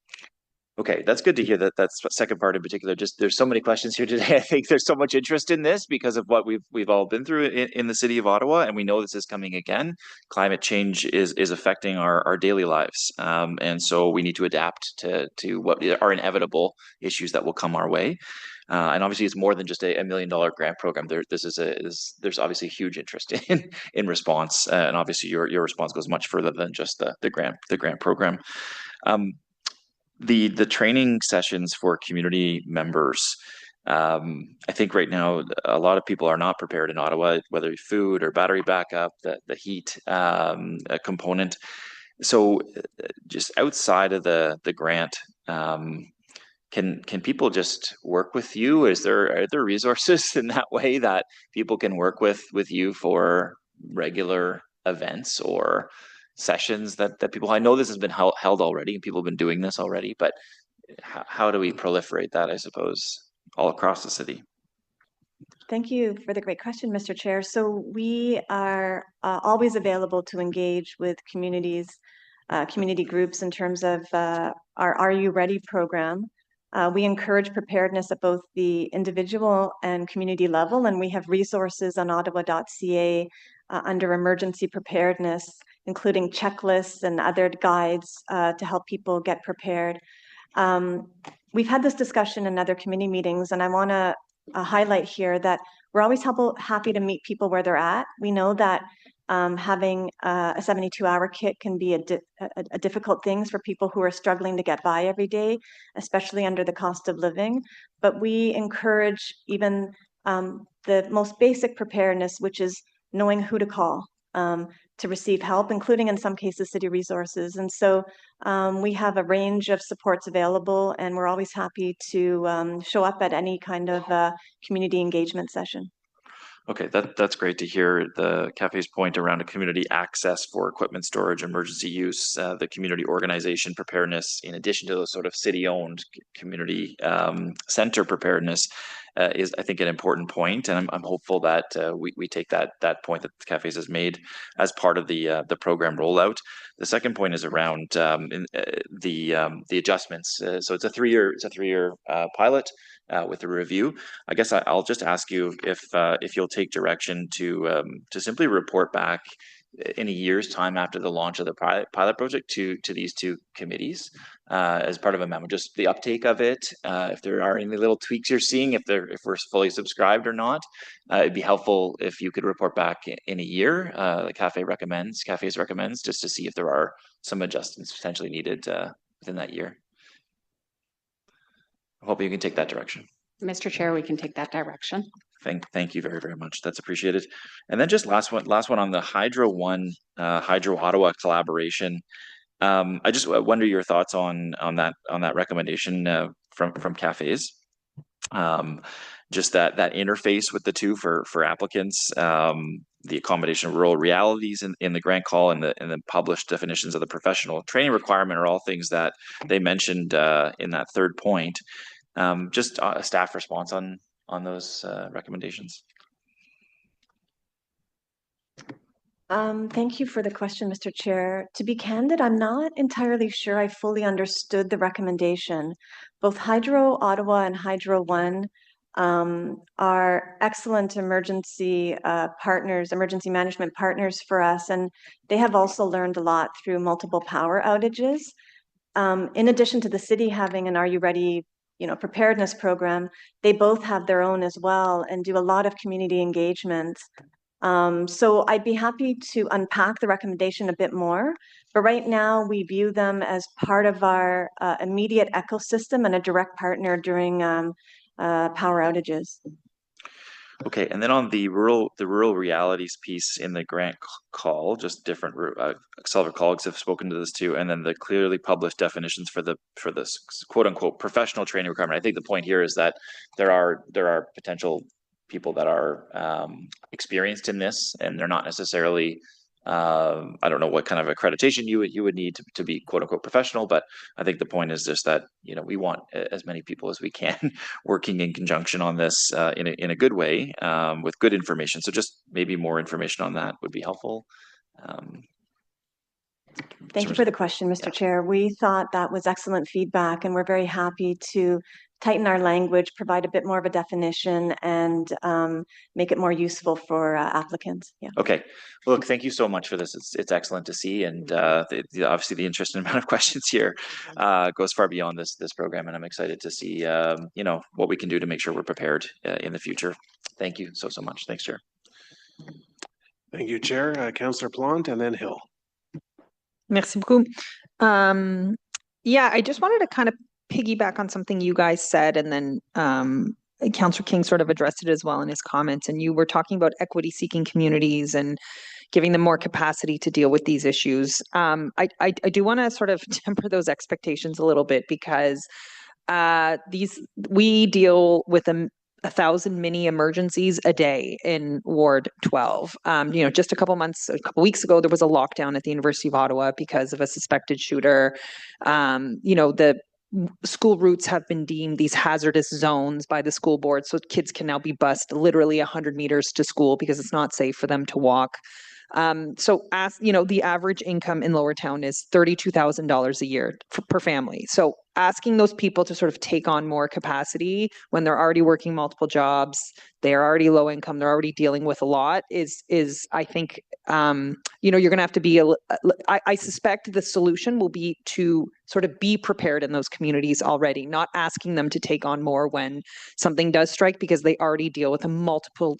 Okay, that's good to hear that second part in particular. Just there's so many questions here today. I think there's so much interest in this because of what we've all been through in the city of Ottawa, and we know this is coming again. Climate change is affecting our daily lives, and so we need to adapt to what are inevitable issues that will come our way. And obviously, it's more than just a $1 million grant program. There's obviously huge interest in response, and obviously your response goes much further than just the grant program. The training sessions for community members, I think right now a lot of people are not prepared in Ottawa, whether food or battery backup, the heat component. So just outside of the grant, can people just work with you? Are there resources in that way that people can work with you for regular events or sessions that people, I know this has been held already and people have been doing this already, but how do we proliferate that, I suppose, all across the city? Thank you for the great question, Mr. Chair. So we are always available to engage with communities, community groups in terms of our Are You Ready program. We encourage preparedness at both the individual and community level, and we have resources on ottawa.ca under emergency preparedness, including checklists and other guides to help people get prepared. We've had this discussion in other committee meetings, and I want to highlight here that we're always happy to meet people where they're at. We know that having a 72-hour kit can be a difficult thing for people who are struggling to get by every day, especially under the cost of living. But we encourage even the most basic preparedness, which is knowing who to call to receive help, including in some cases city resources. And so we have a range of supports available, and we're always happy to show up at any kind of community engagement session. Okay, that's great to hear. The cafe's point around a community access for equipment storage, emergency use, the community organization preparedness, in addition to those sort of city-owned community center preparedness, is, I think, an important point. And I'm hopeful that we take that point that the cafes has made as part of the program rollout. The second point is around the adjustments. So it's a three-year pilot. With a review, I guess I'll just ask you if you'll take direction to simply report back in a year's time after the launch of the pilot project to these two committees as part of a memo, just the uptake of it, if there are any little tweaks you're seeing, if we're fully subscribed or not. It'd be helpful if you could report back in a year. The cafes recommends just to see if there are some adjustments potentially needed within that year. I hope you can take that direction. Mr. Chair, we can take that direction. Thank you very, very much. That's appreciated. And then just last one on the Hydro One, Hydro Ottawa collaboration. I just wonder your thoughts on that recommendation from cafes. Just that interface with the two for applicants, the accommodation of rural realities in the grant call and the published definitions of the professional training requirement are all things that they mentioned in that third point. Just a staff response on those recommendations. Thank you for the question, Mr. Chair. To be candid, I'm not entirely sure I fully understood the recommendation. Both Hydro Ottawa and Hydro One are excellent emergency partners, emergency management partners for us, and they have also learned a lot through multiple power outages. In addition to the city having an Are You Ready, preparedness program, they both have their own as well and do a lot of community engagement. So I'd be happy to unpack the recommendation a bit more, but right now we view them as part of our immediate ecosystem and a direct partner during power outages. Okay, and then on the rural realities piece in the grant call, just different several colleagues have spoken to this too, and then the clearly published definitions for this quote unquote professional training requirement. I think the point here is that there are potential people that are experienced in this, and they're not necessarily I don't know what kind of accreditation you would need to be quote unquote professional, but I think the point is just that we want as many people as we can working in conjunction on this in a good way with good information. So just maybe more information on that would be helpful. Thank you for the question, Mr. Chair. We thought that was excellent feedback, and we're very happy to tighten our language, provide a bit more of a definition, and make it more useful for applicants. Yeah. Okay. Well, look, thank you so much for this. It's excellent to see, and obviously the interest and amount of questions here goes far beyond this program, and I'm excited to see what we can do to make sure we're prepared in the future. Thank you so much. Thanks, Chair. Thank you, Chair. Councillor Plante, and then Hill. Merci beaucoup. Yeah, I just wanted to kind of piggyback on something you guys said, and then Councillor King sort of addressed it as well in his comments. And you were talking about equity-seeking communities and giving them more capacity to deal with these issues. I do want to sort of temper those expectations a little bit, because we deal with 1,000 mini emergencies a day in Ward 12. Just a couple weeks ago, there was a lockdown at the University of Ottawa because of a suspected shooter. The school routes have been deemed these hazardous zones by the school board, so kids can now be bused literally 100 meters to school because it's not safe for them to walk. The average income in Lower Town is $32,000 a year per family. So asking those people to sort of take on more capacity when they're already working multiple jobs, they're already low income, they're already dealing with a lot is I think, you're going to have to be, I suspect the solution will be to sort of be prepared in those communities already, not asking them to take on more when something does strike, because they already deal with multiple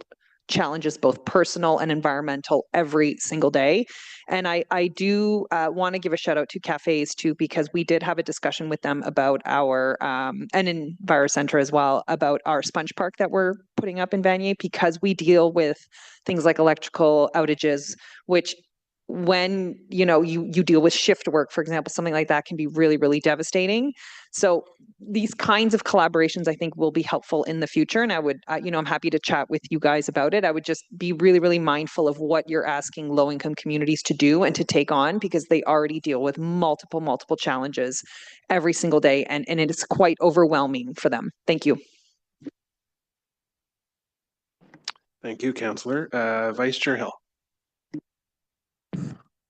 challenges, both personal and environmental, every single day. And I do want to give a shout out to cafes too, because we did have a discussion with them about our, and in Enviro Center as well, about our sponge park that we're putting up in Vanier, because we deal with things like electrical outages, which when you deal with shift work, for example, something like that can be really, really devastating. So these kinds of collaborations, I think, will be helpful in the future. And I would, I'm happy to chat with you guys about it. I would just be really, really mindful of what you're asking low-income communities to do and to take on, because they already deal with multiple challenges every single day. And it is quite overwhelming for them. Thank you. Thank you, Councillor. Vice Chair Hill.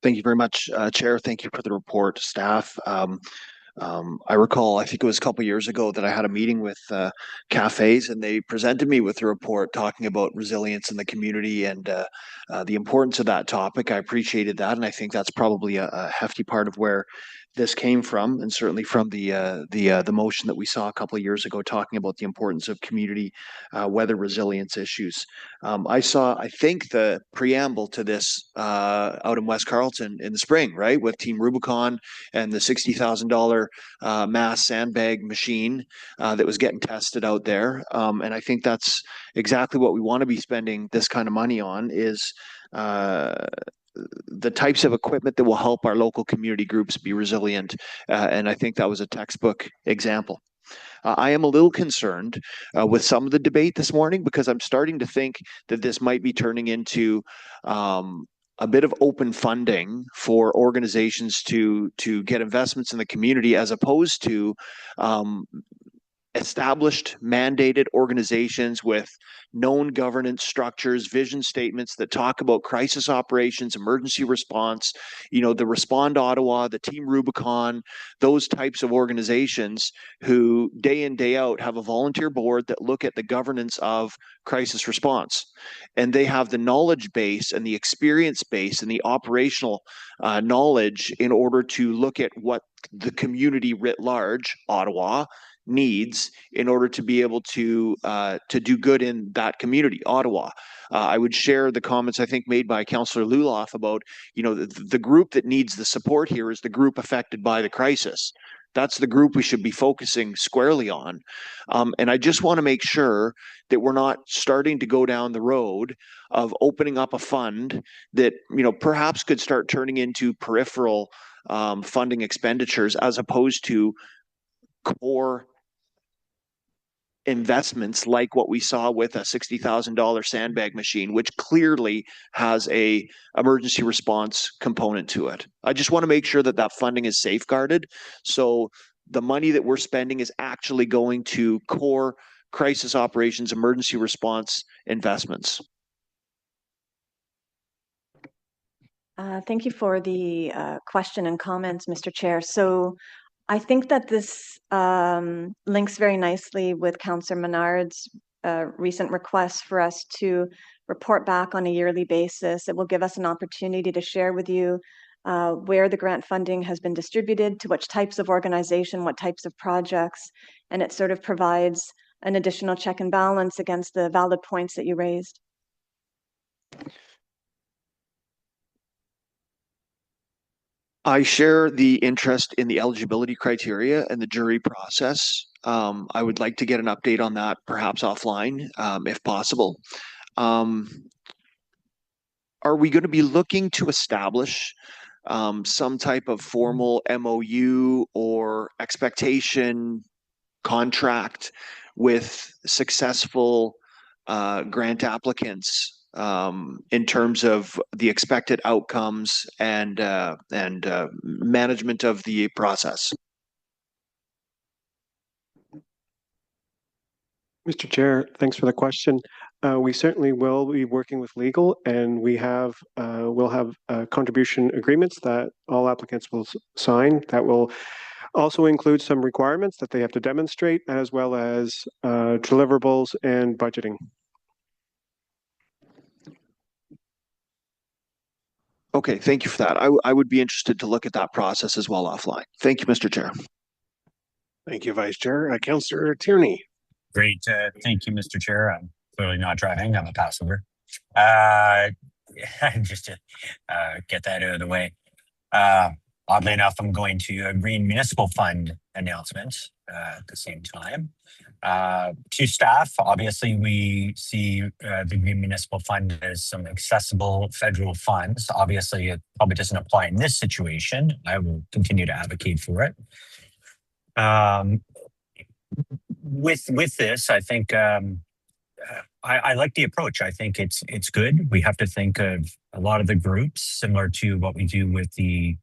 Thank you very much, Chair. Thank you for the report, staff. I recall, I think it was a couple of years ago, that I had a meeting with cafes, and they presented me with a report talking about resilience in the community and the importance of that topic. I appreciated that, and I think that's probably a hefty part of where this came from, and certainly from the motion that we saw a couple of years ago talking about the importance of community weather resilience issues. I think the preamble to this out in West Carleton in the spring, right, with Team Rubicon and the $60,000 mass sandbag machine that was getting tested out there. And I think that's exactly what we want to be spending this kind of money on, is the types of equipment that will help our local community groups be resilient. And I think that was a textbook example. I am a little concerned with some of the debate this morning, because I'm starting to think that this might be turning into a bit of open funding for organizations to get investments in the community, as opposed to established mandated organizations with known governance structures, vision statements that talk about crisis operations, emergency response, the Respond Ottawa, the Team Rubicon, those types of organizations who day in, day out have a volunteer board that look at the governance of crisis response. And they have the knowledge base and the experience base and the operational knowledge in order to look at what the community writ large, Ottawa, needs in order to be able to do good in that community, Ottawa. I would share the comments I think made by Councillor Luloff about, the group that needs the support here is the group affected by the crisis. That's the group we should be focusing squarely on. And I just want to make sure that we're not starting to go down the road of opening up a fund that, perhaps could start turning into peripheral funding expenditures as opposed to core investments like what we saw with a $60,000 sandbag machine, which clearly has a emergency response component to it. I just want to make sure that that funding is safeguarded. So the money that we're spending is actually going to core crisis operations, emergency response investments. Thank you for the question and comments, Mr. Chair. So I think that this links very nicely with Councillor Menard's recent request for us to report back on a yearly basis. It will give us an opportunity to share with you where the grant funding has been distributed, to which types of organization, what types of projects, and it sort of provides an additional check and balance against the valid points that you raised. I share the interest in the eligibility criteria and the jury process. I would like to get an update on that, perhaps offline, if possible. Are we going to be looking to establish some type of formal MOU or expectation contract with successful grant applicants in terms of the expected outcomes and management of the process? Mr. Chair, thanks for the question. We certainly will be working with legal, and we will have contribution agreements that all applicants will sign that will also include some requirements that they have to demonstrate, as well as deliverables and budgeting. Okay, thank you for that. I would be interested to look at that process as well offline. Thank you, Mr. Chair. Thank you, Vice Chair. Councillor Tierney. Great. Thank you, Mr. Chair. I'm clearly not driving. I'm a passenger. Just to get that out of the way. Oddly enough, I'm going to a Green Municipal Fund announcement at the same time. To staff, obviously, we see the Green Municipal Fund as some accessible federal funds. Obviously, it probably doesn't apply in this situation. I will continue to advocate for it. With this, I think I like the approach. I think it's good. We have to think of a lot of the groups similar to what we do with the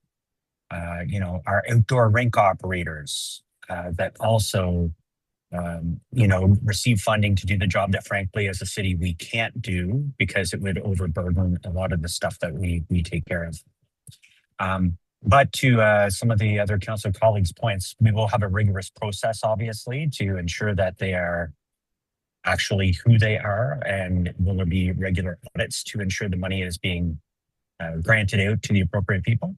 our outdoor rink operators that also receive funding to do the job that frankly as a city we can't do because it would overburden a lot of the stuff that we take care of. But to some of the other council colleagues' points, we will have a rigorous process, obviously, to ensure that they are actually who they are, and will there be regular audits to ensure the money is being granted out to the appropriate people?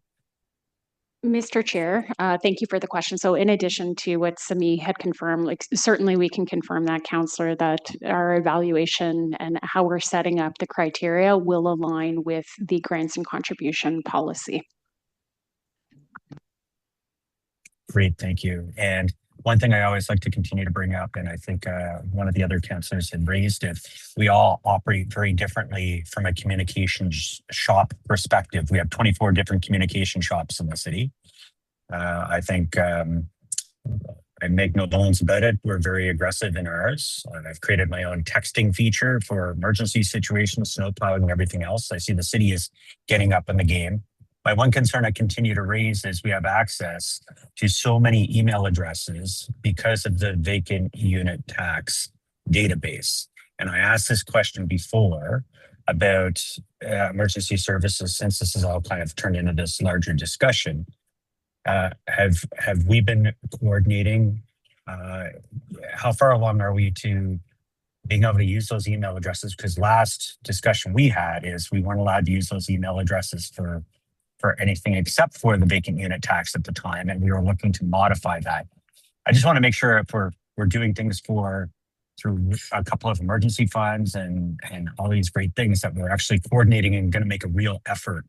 Mr. Chair, thank you for the question. So in addition to what Sami had confirmed, certainly we can confirm that, Councillor, that our evaluation and how we're setting up the criteria will align with the grants and contribution policy. Great, thank you. And one thing I always like to continue to bring up, and I think one of the other councillors had raised it, we all operate very differently from a communications shop perspective. We have 24 different communication shops in the city. I think I make no bones about it. We're very aggressive in ours. I've created my own texting feature for emergency situations, snow plowing and everything else. I see the city is getting up in the game. My one concern I continue to raise is we have access to so many email addresses because of the vacant unit tax database. And I asked this question before about emergency services, since this is all kind of turned into this larger discussion. Have we been coordinating? How far along are we to being able to use those email addresses? Because last discussion we had is we weren't allowed to use those email addresses for anything except for the vacant unit tax at the time, and we were looking to modify that. I just want to make sure if we're doing things through a couple of emergency funds and all these great things, that we're actually coordinating and going to make a real effort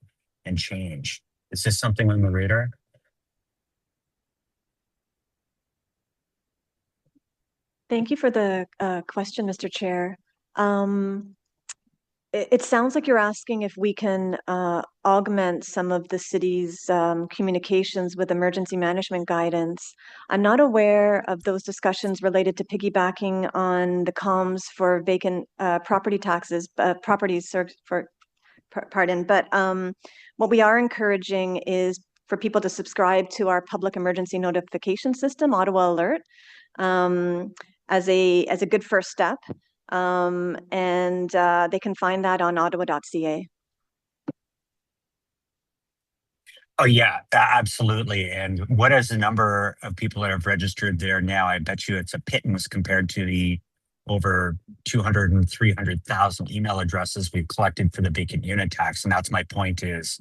and change. Is this something on the radar? Thank you for the question, Mr. Chair. It sounds like you're asking if we can augment some of the city's communications with emergency management guidance. I'm not aware of those discussions related to piggybacking on the comms for vacant property taxes, properties pardon. But what we are encouraging is for people to subscribe to our public emergency notification system, Ottawa Alert, as a good first step. And they can find that on ottawa.ca. Oh yeah, absolutely. And what is the number of people that have registered there now? I bet you it's a pittance compared to the over 200 and 300,000 email addresses we've collected for the vacant unit tax. And that's my point is,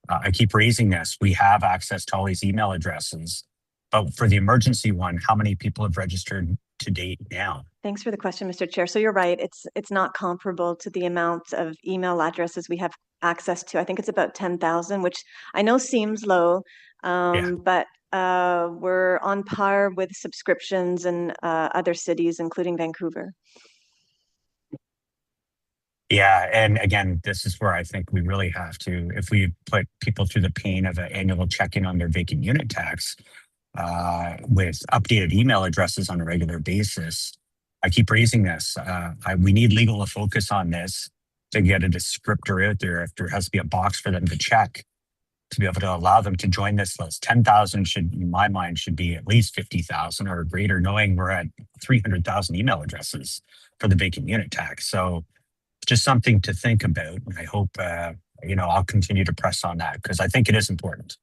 I keep raising this. We have access to all these email addresses, but for the emergency one, how many people have registered to date now? Thanks for the question, Mr. Chair. So you're right. It's not comparable to the amount of email addresses we have access to. I think it's about 10,000, which I know seems low, but we're on par with subscriptions in other cities, including Vancouver. Yeah, and again, this is where I think we really have to, if we put people through the pain of an annual check-in on their vacant unit tax with updated email addresses on a regular basis. I keep raising this. We need legal to focus on this to get a descriptor out there. If there has to be a box for them to check to be able to allow them to join this list. 10,000 should, in my mind, should be at least 50,000 or greater, knowing we're at 300,000 email addresses for the vacant unit tax. So just something to think about. And I hope, I'll continue to press on that because I think it is important.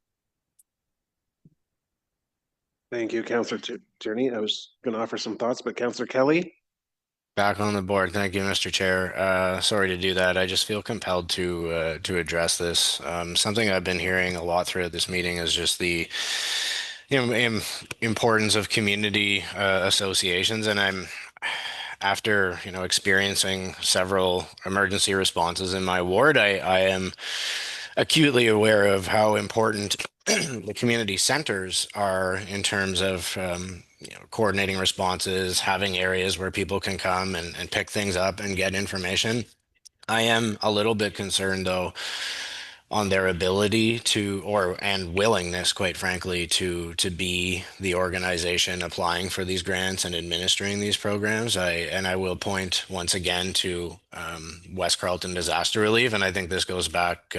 Thank you, Councillor Tierney. I was going to offer some thoughts, but Councillor Kelly? Back on the board. Thank you, Mr. Chair. Sorry to do that. I just feel compelled to address this. Something I've been hearing a lot throughout this meeting is just the importance of community associations. And I'm, after experiencing several emergency responses in my ward, I am acutely aware of how important the community centers are in terms of coordinating responses, having areas where people can come and pick things up and get information. I am a little bit concerned though on their ability to, and willingness, quite frankly, to be the organization applying for these grants and administering these programs. I will point once again to West Carleton disaster relief, and I think this goes back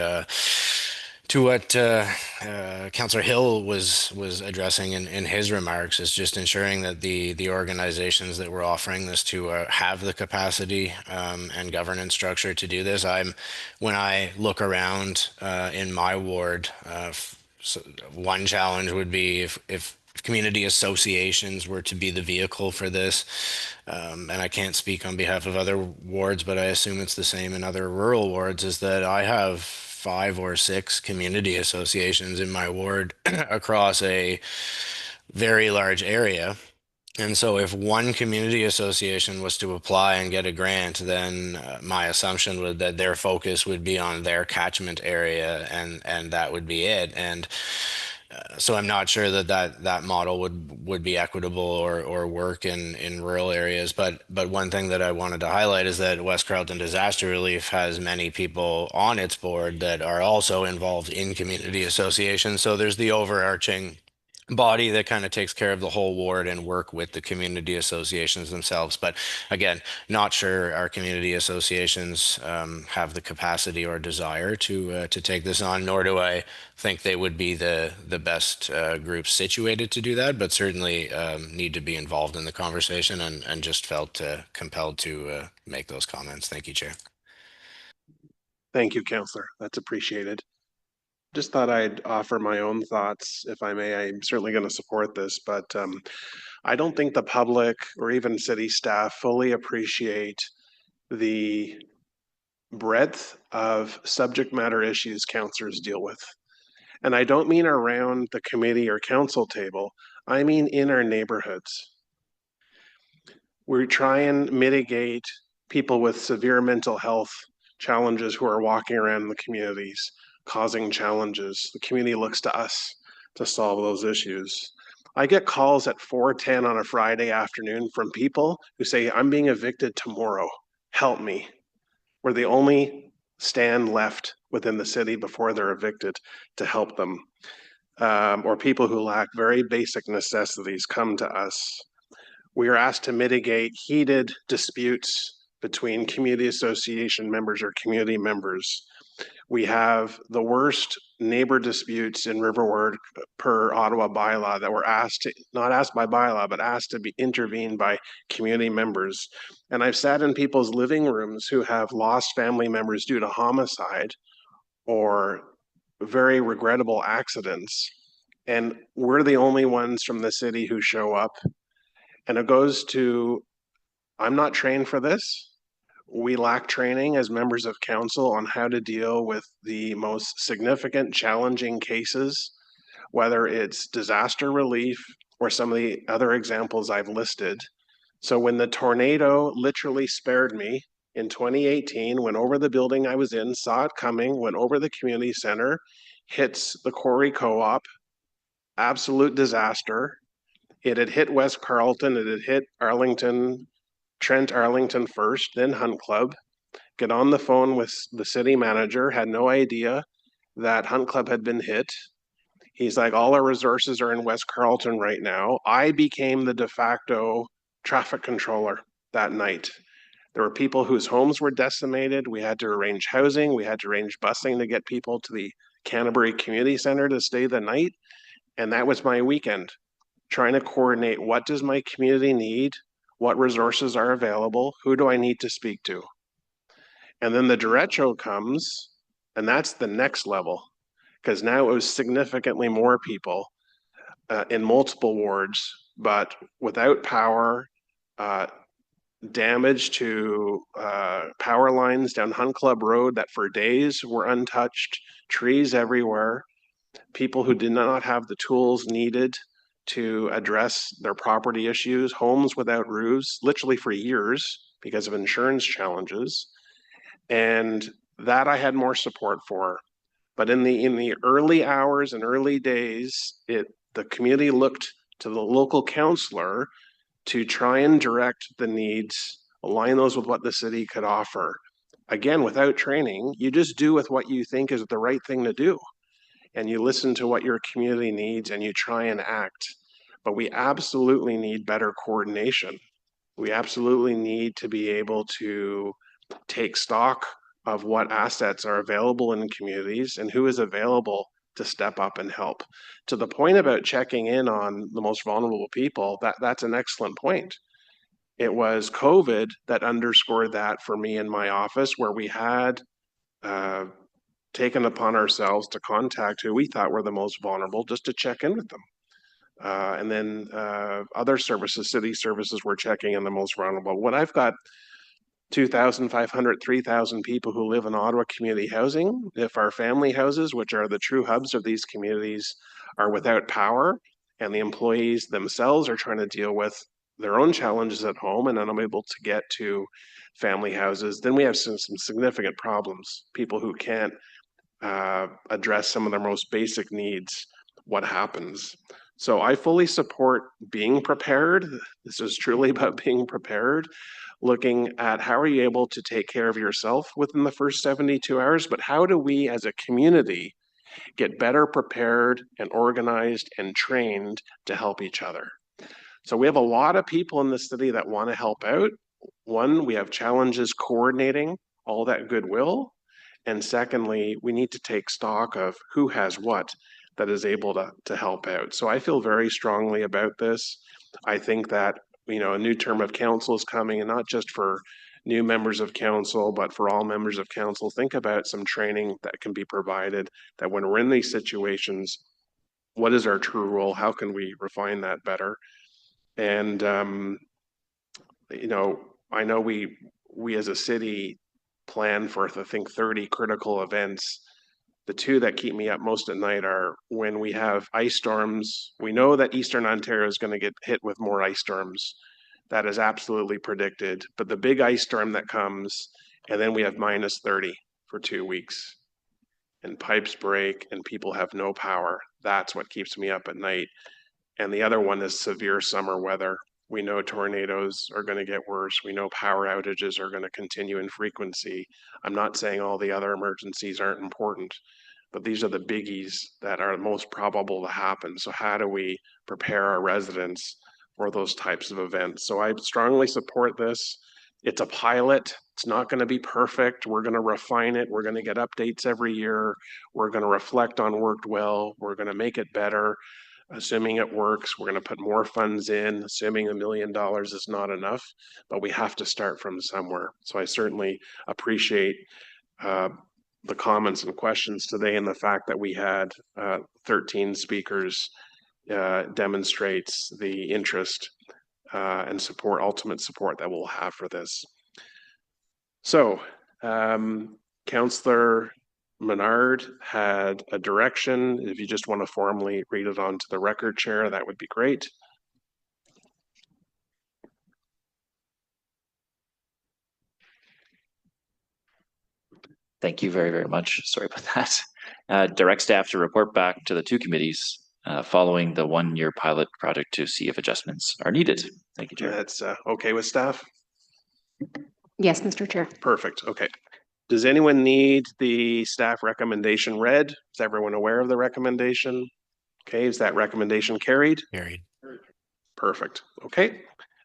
to what Councillor Hill was addressing in his remarks, is just ensuring that the organizations that we're offering this to have the capacity and governance structure to do this. When I look around in my ward, so one challenge would be if community associations were to be the vehicle for this, and I can't speak on behalf of other wards, but I assume it's the same in other rural wards, is that I have 5 or 6 community associations in my ward across a very large area. And so if one community association was to apply and get a grant, then my assumption would that their focus would be on their catchment area, and that would be it. And so I'm not sure that model would be equitable or work in rural areas. But one thing that I wanted to highlight is that West Carleton Disaster Relief has many people on its board that are also involved in community associations. So there's the overarching body that kind of takes care of the whole ward and work with the community associations themselves. But again, not sure our community associations have the capacity or desire to take this on, nor do I think they would be the best group situated to do that, but certainly need to be involved in the conversation, and just felt compelled to make those comments. Thank you, Chair. Thank you, Councillor. That's appreciated. Just thought I'd offer my own thoughts, if I may. I'm certainly going to support this, but I don't think the public or even city staff fully appreciate the breadth of subject matter issues councillors deal with. And I don't mean around the committee or council table, I mean in our neighborhoods. We try and mitigate people with severe mental health challenges who are walking around the communities, causing challenges. The community looks to us to solve those issues. I get calls at 4:10 on a Friday afternoon from people who say, I'm being evicted tomorrow, help me. We're the only stand left within the city before they're evicted to help them. Or people who lack very basic necessities come to us. We are asked to mitigate heated disputes between community association members or community members. We have the worst neighbor disputes in River Ward per Ottawa bylaw that were asked to, not asked by bylaw, but asked to be intervened by community members. And I've sat in people's living rooms who have lost family members due to homicide or very regrettable accidents. And we're the only ones from the city who show up. And it goes to, I'm not trained for this. We lack training as members of council on how to deal with the most significant, challenging cases, whether it's disaster relief or some of the other examples I've listed. So when the tornado literally spared me in 2018, went over the building I was in, saw it coming, went over the community center, hits the Quarry Co-op, absolute disaster. It had hit West Carleton, it had hit Arlington, Trent Arlington first, then Hunt Club. Get on the phone with the city manager, had no idea that Hunt Club had been hit. He's like, all our resources are in West Carleton right now. I became the de facto traffic controller that night. There were people whose homes were decimated. We had to arrange housing. We had to arrange busing to get people to the Canterbury Community Center to stay the night. And that was my weekend, trying to coordinate what does my community need, what resources are available, who do I need to speak to? And then the derecho comes, and that's the next level, because now it was significantly more people in multiple wards, but without power, damage to power lines down Hunt Club Road that for days were untouched, trees everywhere, people who did not have the tools needed to address their property issues, homes without roofs, literally for years because of insurance challenges. And that I had more support for. But in the early hours and early days, the community looked to the local councillor to try and direct the needs, align those with what the city could offer. Again, without training, you just do with what you think is the right thing to do. And you listen to what your community needs and you try and act. But we absolutely need better coordination. We absolutely need to be able to take stock of what assets are available in communities and who is available to step up and help. To the point about checking in on the most vulnerable people, that's an excellent point. It was COVID that underscored that for me in my office, where we had taken upon ourselves to contact who we thought were the most vulnerable just to check in with them. And then other services, city services, were checking in the most vulnerable. When I've got 2,500, 3,000 people who live in Ottawa community housing, if our family houses, which are the true hubs of these communities, are without power and the employees themselves are trying to deal with their own challenges at home and unable to get to family houses, then we have some significant problems. People who can't address some of their most basic needs, what happens? So I fully support being prepared. This is truly about being prepared, looking at how are you able to take care of yourself within the first 72 hours, but how do we as a community get better prepared and organized and trained to help each other. So we have a lot of people in the city that want to help out. One, we have challenges coordinating all that goodwill. And secondly, we need to take stock of who has what that is able to help out. So I feel very strongly about this. I think that, you know, a new term of council is coming, and not just for new members of council, but for all members of council. Think about some training that can be provided, that when we're in these situations, what is our true role? How can we refine that better? And, you know, I know we as a city plan for, I think, 30 critical events. The two that keep me up most at night are when we have ice storms. We know that Eastern Ontario is going to get hit with more ice storms. That is absolutely predicted. But the big ice storm that comes, and then we have minus 30 for 2 weeks, and pipes break and people have no power. That's what keeps me up at night. And the other one is severe summer weather. We know tornadoes are going to get worse. We know power outages are going to continue in frequency. I'm not saying all the other emergencies aren't important, but these are the biggies that are most probable to happen. So how do we prepare our residents for those types of events? So I strongly support this. It's a pilot. It's not going to be perfect. We're going to refine it. We're going to get updates every year. We're going to reflect on worked well. We're going to make it better. Assuming it works, we're going to put more funds in, assuming $1 million is not enough, but we have to start from somewhere. So I certainly appreciate the comments and questions today, and the fact that we had 13 speakers demonstrates the interest and support, ultimate support that we'll have for this. So, Councillor Menard had a direction. If you just want to formally read it onto the record, Chair, that would be great. Thank you very, very much. Sorry about that. Direct staff to report back to the two committees following the one-year pilot project to see if adjustments are needed. Thank you, Chair. That's okay with staff? Yes, Mr. Chair. Perfect. Okay. Does anyone need the staff recommendation read? Is everyone aware of the recommendation? Okay, is that recommendation carried? Carried. Perfect. Okay.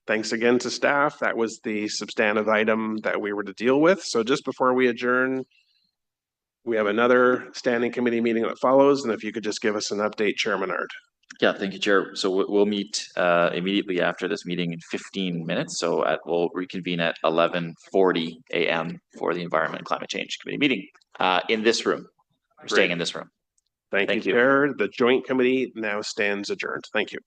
Thanks again to staff. That was the substantive item that we were to deal with. So just before we adjourn, we have another standing committee meeting that follows. And if you could just give us an update, Chair Menard. Yeah, thank you, Chair. So we'll meet immediately after this meeting in 15 minutes. So we'll reconvene at 11:40 a.m. for the Environment and Climate Change Committee meeting in this room. We're staying in this room. Thank you, Chair. The joint committee now stands adjourned. Thank you.